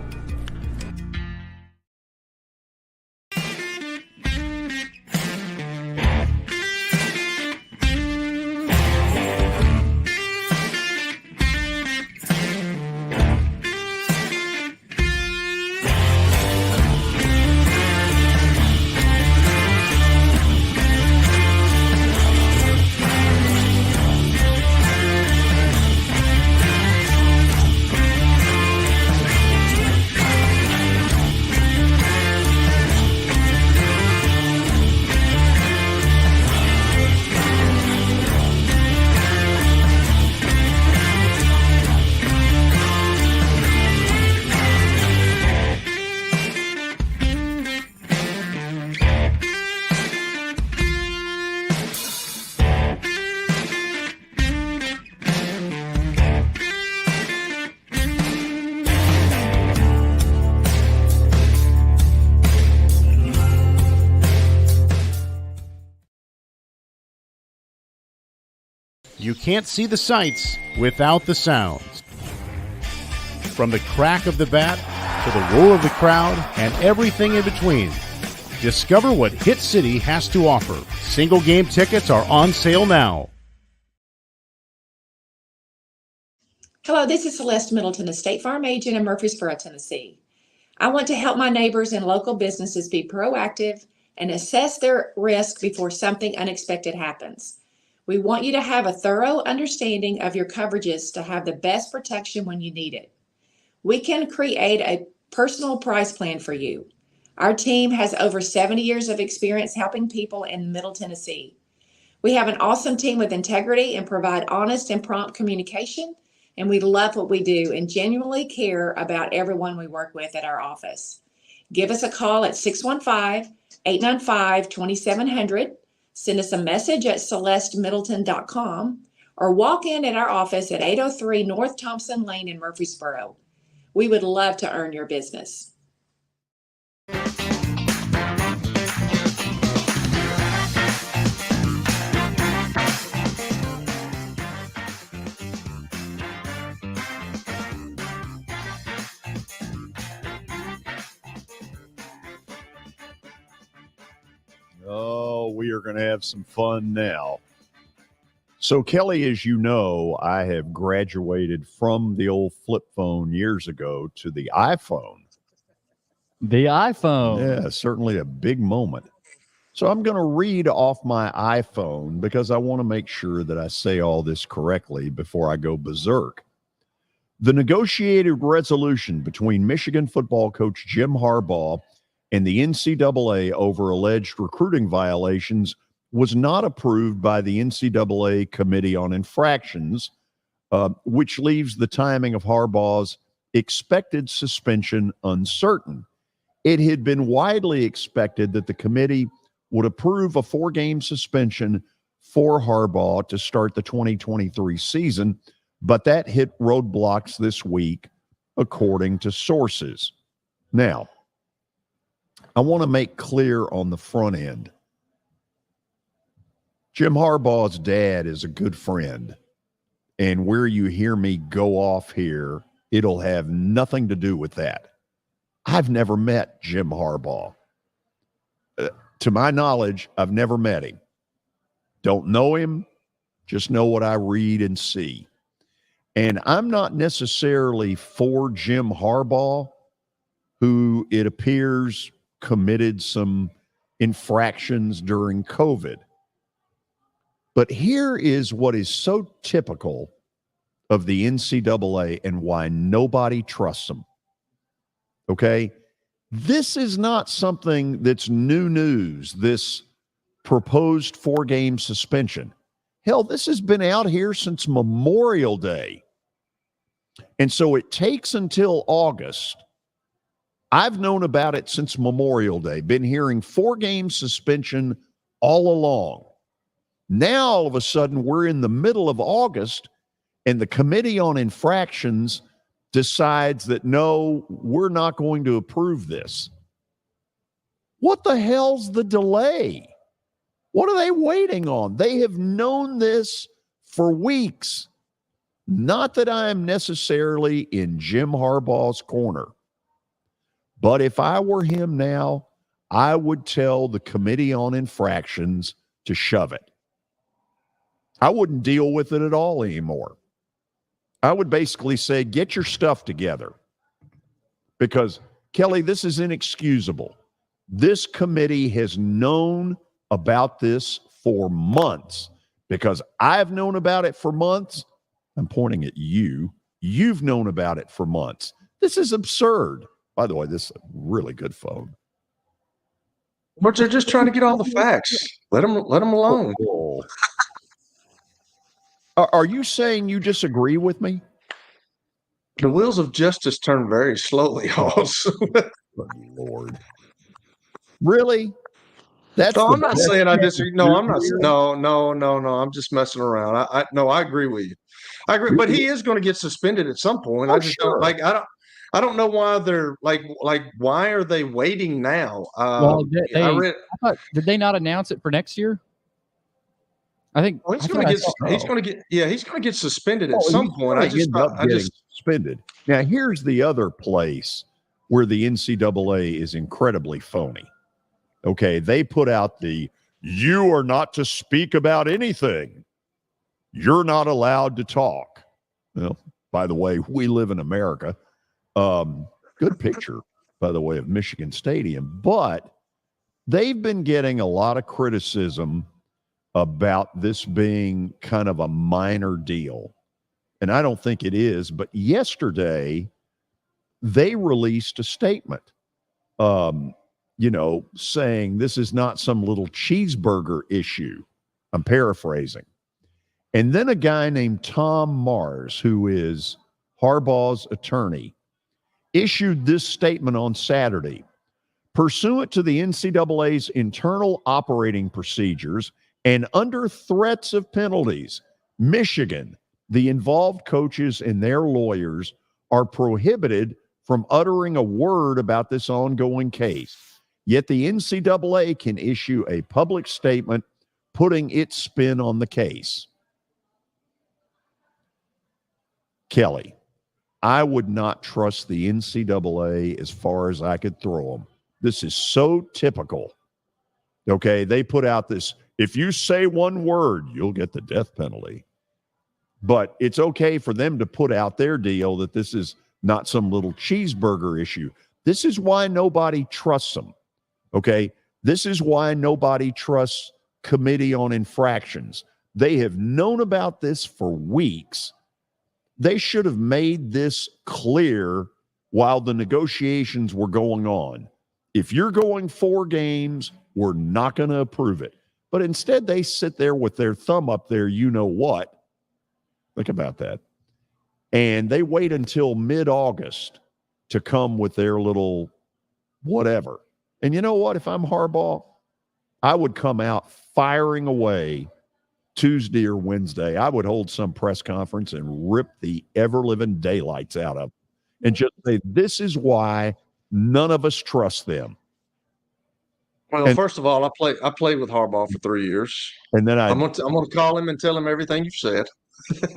You can't see the sights without the sounds. From the crack of the bat to the roar of the crowd and everything in between. Discover what Hit City has to offer. Single game tickets are on sale now. Hello, this is Celeste Middleton, a State Farm agent in Murfreesboro, Tennessee. I want to help my neighbors and local businesses be proactive and assess their risk before something unexpected happens. We want you to have a thorough understanding of your coverages to have the best protection when you need it. We can create a personal price plan for you. Our team has over 70 years of experience helping people in Middle Tennessee. We have an awesome team with integrity and provide honest and prompt communication, and we love what we do and genuinely care about everyone we work with at our office. Give us a call at 615-895-2700. Send us a message at celestemiddleton.com or walk in at our office at 803 North Thompson Lane in Murfreesboro. We would love to earn your business. Oh, we are going to have some fun now. So, Kelly, as you know, I have graduated from the old flip phone years ago to the iPhone. The iPhone. Yeah, certainly a big moment. So I'm going to read off my iPhone because I want to make sure that I say all this correctly before I go berserk. The negotiated resolution between Michigan football coach Jim Harbaugh and the NCAA over alleged recruiting violations was not approved by the NCAA Committee on Infractions, which leaves the timing of Harbaugh's expected suspension uncertain. It had been widely expected that the committee would approve a 4-game suspension for Harbaugh to start the 2023 season, but that hit roadblocks this week, according to sources. Now, I want to make clear on the front end, Jim Harbaugh's dad is a good friend, and where you hear me go off here, it'll have nothing to do with that. I've never met Jim Harbaugh. To my knowledge, I've never met him. Don't know him, just know what I read and see. And I'm not necessarily for Jim Harbaugh, who it appears committed some infractions during COVID. But here is what is so typical of the NCAA and why nobody trusts them. Okay? This is not something that's new news, this proposed 4-game suspension. Hell, this has been out here since Memorial Day. And so it takes until August. I've known about it since Memorial Day, been hearing 4-game suspension all along. Now, all of a sudden, we're in the middle of August, and the Committee on Infractions decides that, no, we're not going to approve this. What the hell's the delay? What are they waiting on? They have known this for weeks. Not that I am necessarily in Jim Harbaugh's corner, but if I were him now, I would tell the Committee on Infractions to shove it. I wouldn't deal with it at all anymore. I would basically say, get your stuff together. Because, Kelly, this is inexcusable. This committee has known about this for months. Because I've known about it for months. I'm pointing at you. You've known about it for months. This is absurd. By the way, this is a really good phone. But they're just trying to get all the facts. Let them alone. Are you saying you disagree with me? The wheels of justice turn very slowly, Hoss. Good Lord. Really? No, I'm not saying I disagree. No, I'm not. No. I'm just messing around. I agree with you. I agree, but he is going to get suspended at some point. I just don't like. I don't know why they're like. Why are they waiting now? Well, did they not announce it for next year? I think he's going to get suspended at some point. I just suspended. Now, here's the other place where the NCAA is incredibly phony. Okay, they put out you are not to speak about anything. You're not allowed to talk. Well, by the way, we live in America. Good picture, by the way, of Michigan Stadium. But they've been getting a lot of criticism about this being kind of a minor deal. And I don't think it is. But yesterday, they released a statement, saying this is not some little cheeseburger issue. I'm paraphrasing. And then a guy named Tom Mars, who is Harbaugh's attorney, issued this statement on Saturday. Pursuant to the NCAA's internal operating procedures and under threats of penalties, Michigan, the involved coaches and their lawyers are prohibited from uttering a word about this ongoing case. Yet the NCAA can issue a public statement putting its spin on the case. Kelly, I would not trust the NCAA as far as I could throw them. This is so typical. Okay, they put out this, if you say one word, you'll get the death penalty. But it's okay for them to put out their deal that this is not some little cheeseburger issue. This is why nobody trusts them. Okay, this is why nobody trusts Committee on Infractions. They have known about this for weeks. They should have made this clear while the negotiations were going on. If you're going 4 games, we're not going to approve it. But instead, they sit there with their thumb up there, you know what. Think about that. And they wait until mid-August to come with their little whatever. And you know what? If I'm Harbaugh, I would come out firing away Tuesday or Wednesday. I would hold some press conference and rip the ever-living daylights out of them and just say, this is why none of us trust them. Well, first of all, I played with Harbaugh for 3 years. And then I'm gonna call him and tell him everything you've said.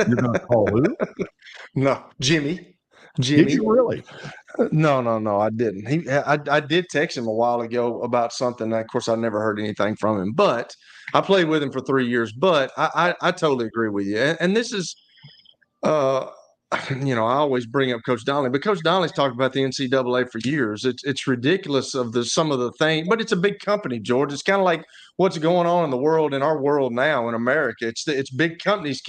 You're gonna call who? No, Jimmy. Did you really? No, I didn't. I did text him a while ago about something. Of course, I never heard anything from him, but I played with him for 3 years. But I totally agree with you. And this is, uh, I always bring up Coach Donnelly, but Coach Donnelly's talked about the NCAA for years. It's ridiculous of some of the things, but it's a big company, George. It's kind of like what's going on in the world, in our world now in America. It's big companies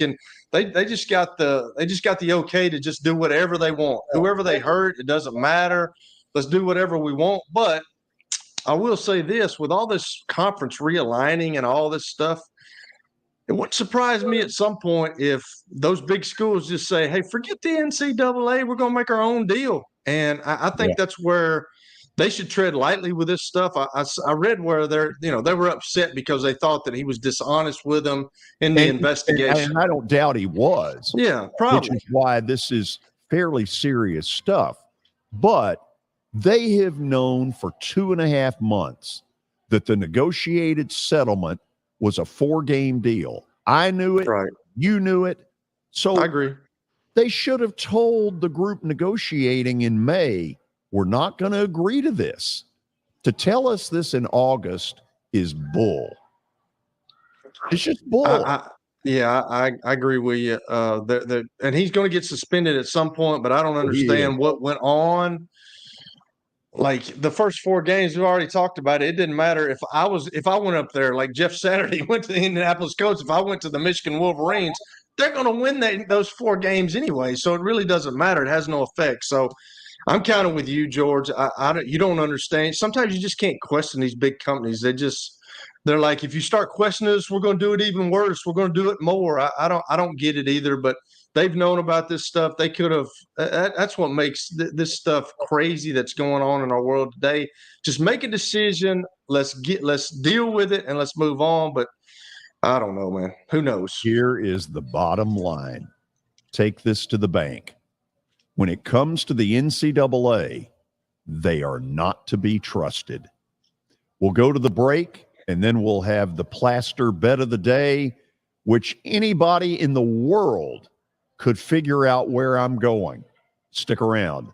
they just got the okay to just do whatever they want. Whoever they hurt, it doesn't matter. Let's do whatever we want. But I will say this, with all this conference realigning and all this stuff, it wouldn't surprise me at some point if those big schools just say, hey, forget the NCAA. We're going to make our own deal. And I think that's where they should tread lightly with this stuff. I read where they were upset because they thought that he was dishonest with them in the investigation. And I don't doubt he was. Yeah, probably. Which is why this is fairly serious stuff. But they have known for 2.5 months that the negotiated settlement was a 4-game deal. I knew it. Right. You knew it. So I agree. They should have told the group negotiating in May, we're not going to agree to this. To tell us this in August is bull. It's just bull. I agree with you. And he's going to get suspended at some point, but I don't understand what went on. Like the first 4 games, we've already talked about it. It didn't matter if I went up there like Jeff Saturday went to the Indianapolis Colts. If I went to the Michigan Wolverines, they're going to win those 4 games anyway. So it really doesn't matter. It has no effect. So I'm kind of with you, George. You don't understand. Sometimes you just can't question these big companies. They're like, if you start questioning us, we're going to do it even worse. We're going to do it more. I don't get it either, but they've known about this stuff. They could have. That's what makes this stuff crazy that's going on in our world today. Just make a decision. Let's deal with it and let's move on. But I don't know, man. Who knows? Here is the bottom line. Take this to the bank. When it comes to the NCAA, they are not to be trusted. We'll go to the break, and then we'll have the plaster bet of the day, which anybody in the world could figure out where I'm going. Stick around.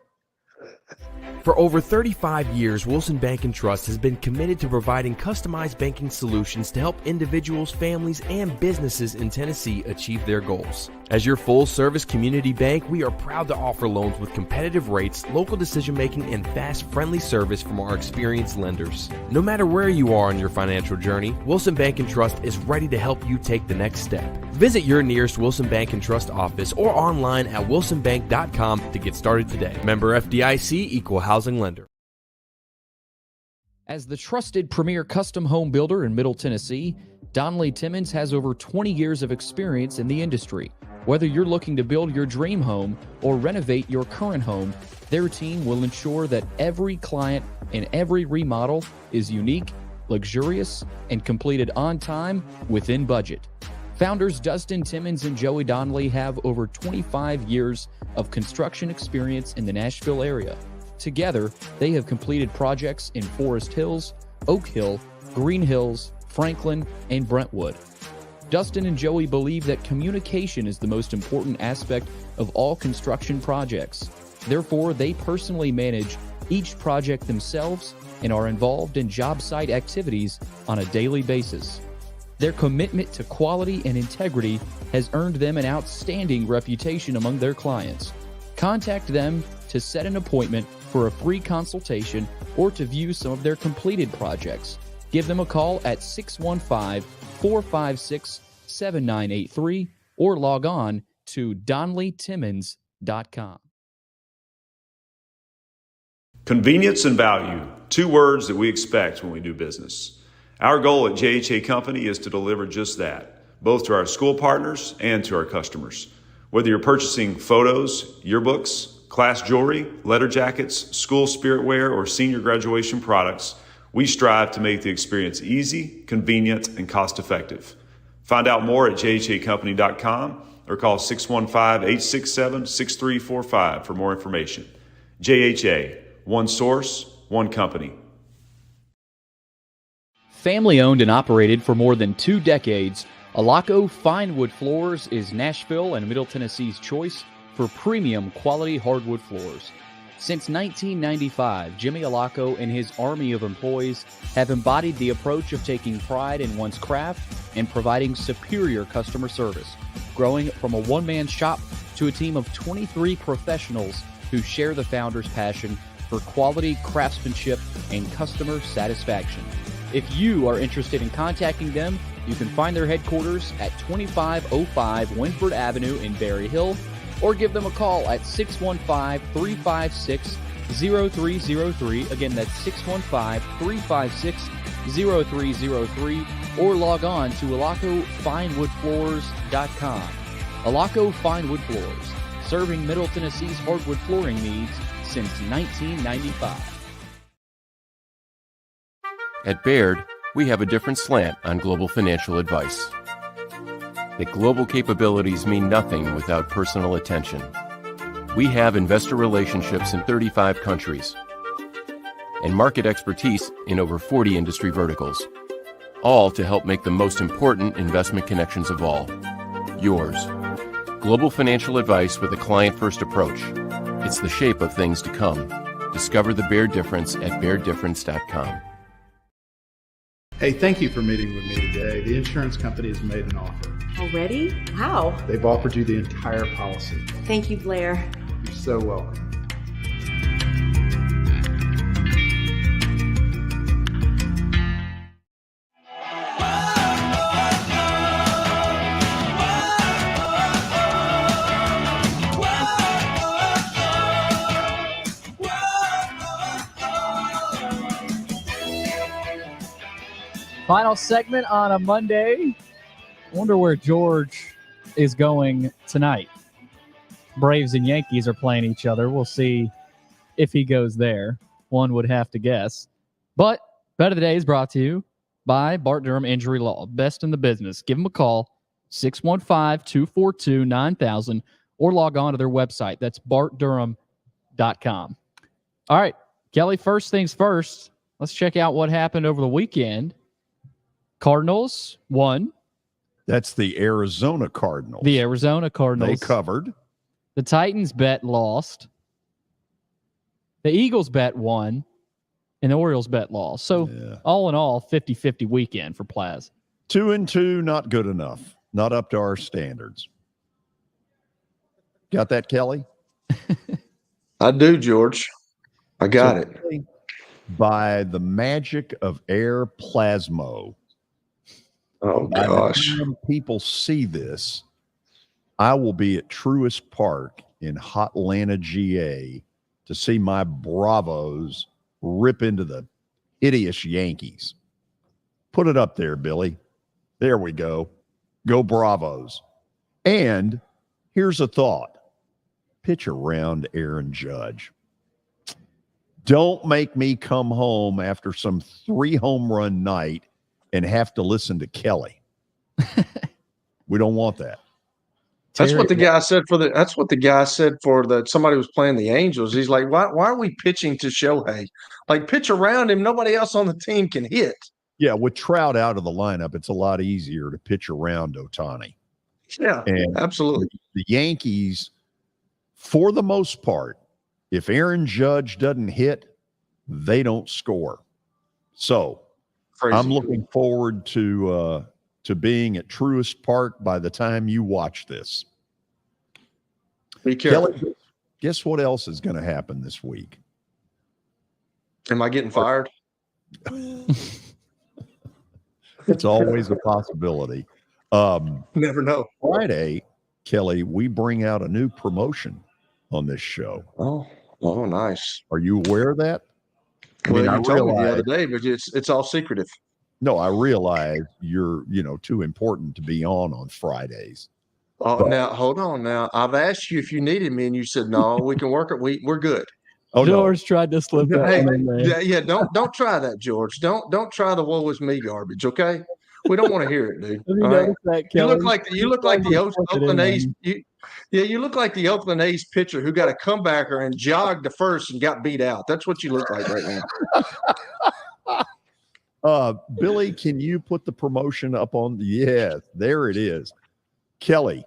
For over 35 years, Wilson Bank & Trust has been committed to providing customized banking solutions to help individuals, families, and businesses in Tennessee achieve their goals. As your full-service community bank, we are proud to offer loans with competitive rates, local decision-making, and fast, friendly service from our experienced lenders. No matter where you are on your financial journey, Wilson Bank & Trust is ready to help you take the next step. Visit your nearest Wilson Bank & Trust office or online at wilsonbank.com to get started today. Member FDIC, Equal Housing Lender. As the trusted premier custom home builder in Middle Tennessee, Donnelly Timmons has over 20 years of experience in the industry. Whether you're looking to build your dream home or renovate your current home, their team will ensure that every client and every remodel is unique, luxurious, and completed on time within budget. Founders Dustin Timmons and Joey Donnelly have over 25 years of construction experience in the Nashville area. Together, they have completed projects in Forest Hills, Oak Hill, Green Hills, Franklin, and Brentwood. Dustin and Joey believe that communication is the most important aspect of all construction projects. Therefore, they personally manage each project themselves and are involved in job site activities on a daily basis. Their commitment to quality and integrity has earned them an outstanding reputation among their clients. Contact them to set an appointment for a free consultation or to view some of their completed projects. Give them a call at 615-456-7983 or log on to DonnellyTimmons.com. Convenience and value, 2 words that we expect when we do business. Our goal at JHA Company is to deliver just that, both to our school partners and to our customers. Whether you're purchasing photos, yearbooks, class jewelry, letter jackets, school spirit wear, or senior graduation products, we strive to make the experience easy, convenient, and cost-effective. Find out more at jhacompany.com or call 615-867-6345 for more information. JHA, one source, one company. Family owned and operated for more than 2 decades, Alaco Fine Wood Floors is Nashville and Middle Tennessee's choice for premium quality hardwood floors. Since 1995, Jimmy Alaco and his army of employees have embodied the approach of taking pride in one's craft and providing superior customer service, growing from a one-man shop to a team of 23 professionals who share the founder's passion for quality craftsmanship and customer satisfaction. If you are interested in contacting them, you can find their headquarters at 2505 Winford Avenue in Berry Hill, or give them a call at 615-356-0303. Again, that's 615-356-0303, or log on to alacofinewoodfloors.com. Alaco Fine Wood Floors, serving Middle Tennessee's hardwood flooring needs since 1995. At Baird, we have a different slant on global financial advice. That global capabilities mean nothing without personal attention. We have investor relationships in 35 countries and market expertise in over 40 industry verticals, all to help make the most important investment connections of all, yours. Global financial advice with a client-first approach. It's the shape of things to come. Discover the Baird difference at bairdifference.com. Hey, thank you for meeting with me today. The insurance company has made an offer. Already? How? They've offered you the entire policy. Thank you, Blair. You're so welcome. Final segment on a Monday. Wonder where George is going tonight. Braves and Yankees are playing each other. We'll see if he goes there. One would have to guess. But Bet of the Day is brought to you by Bart Durham Injury Law. Best in the business. Give them a call, 615-242-9000, or log on to their website. That's bartdurham.com. All right, Kelly, first things first. Let's check out what happened over the weekend. Cardinals won. That's the Arizona Cardinals. The Arizona Cardinals. They covered. The Titans bet lost. The Eagles bet won. And the Orioles bet lost. So all in all, 50-50 weekend for Plaz. 2-2, not good enough. Not up to our standards. Got that, Kelly? I do, George. I got it. By the magic of air plasmo. Oh, by gosh. the time people see this, I will be at Truist Park in Hotlanta, GA to see my Bravos rip into the hideous Yankees. Put it up there, Billy. There we go. Go Bravos. And here's a thought. Pitch around Aaron Judge. Don't make me come home after some 3-home run night and have to listen to Kelly. We don't want that. That's what the guy said for somebody was playing the Angels. He's like, why are we pitching to Shohei? Like, pitch around him. Nobody else on the team can hit. Yeah, with Trout out of the lineup, it's a lot easier to pitch around Ohtani. Yeah, and absolutely. The Yankees, for the most part, if Aaron Judge doesn't hit, they don't score. So Crazy. I'm looking forward to being at Truist Park by the time you watch this. Be careful. Kelly, guess what else is going to happen this week? Am I getting fired? It's always a possibility. Never know. Friday, Kelly, we bring out a new promotion on this show. Oh, nice. Are you aware of that? Well, you told me the other day, but it's all secretive. No, I realize you're, too important to be on Fridays. Oh, now hold on. Now I've asked you if you needed me, and you said no. We can work it. We're good. Oh, George tried to slip that Hey, in there. yeah. Don't try that, George. Don't try the woe is me garbage. Okay, we don't want to hear it, dude. All right? You look like the Oakland A's. You look like the Oakland A's pitcher who got a comebacker and jogged to first and got beat out. That's what you look like right now. Billy, can you put the promotion up on? Yes, there it is. Kelly,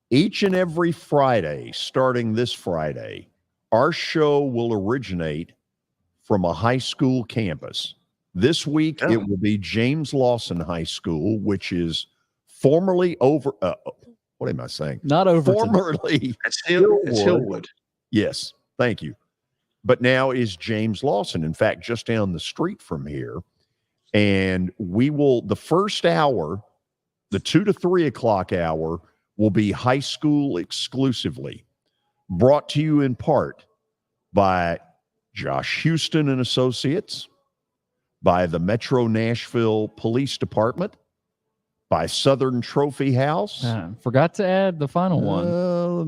each and every Friday, starting this Friday, our show will originate from a high school campus. This week, it will be James Lawson High School, which is formerly what am I saying? Not Overton. Formerly it's Hillwood. Yes, thank you. But now is James Lawson. In fact, just down the street from here. And we will, the first hour, the 2 to 3 o'clock hour, will be high school exclusively. Brought to you in part by Josh Houston and Associates, by the Metro Nashville Police Department, by Southern Trophy House. Forgot to add the final one.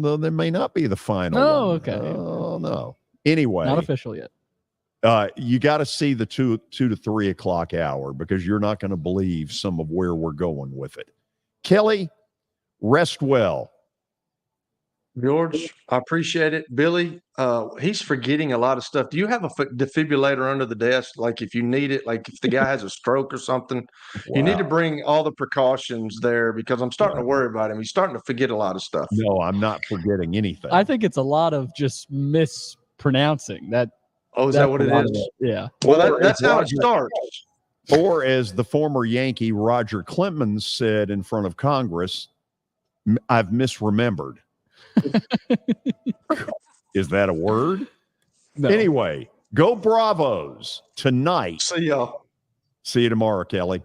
No, there may not be the final one. Oh, okay. Oh, no. Anyway. Not official yet. You got to see the 2 to 3 o'clock hour because you're not going to believe some of where we're going with it. Kelly, rest well. George, I appreciate it. Billy, he's forgetting a lot of stuff. Do you have a defibrillator under the desk? Like if you need it, like if the guy has a stroke or something, you need to bring all the precautions there because I'm starting to worry about him. He's starting to forget a lot of stuff. No, I'm not forgetting anything. I think it's a lot of just mispronouncing that. Oh, is that what it is? Yeah. Well, that's how it starts. Or as the former Yankee Roger Clemens said in front of Congress, I've misremembered. Is that a word? No. Anyway, go Bravos tonight. See y'all. See you tomorrow, Kelly.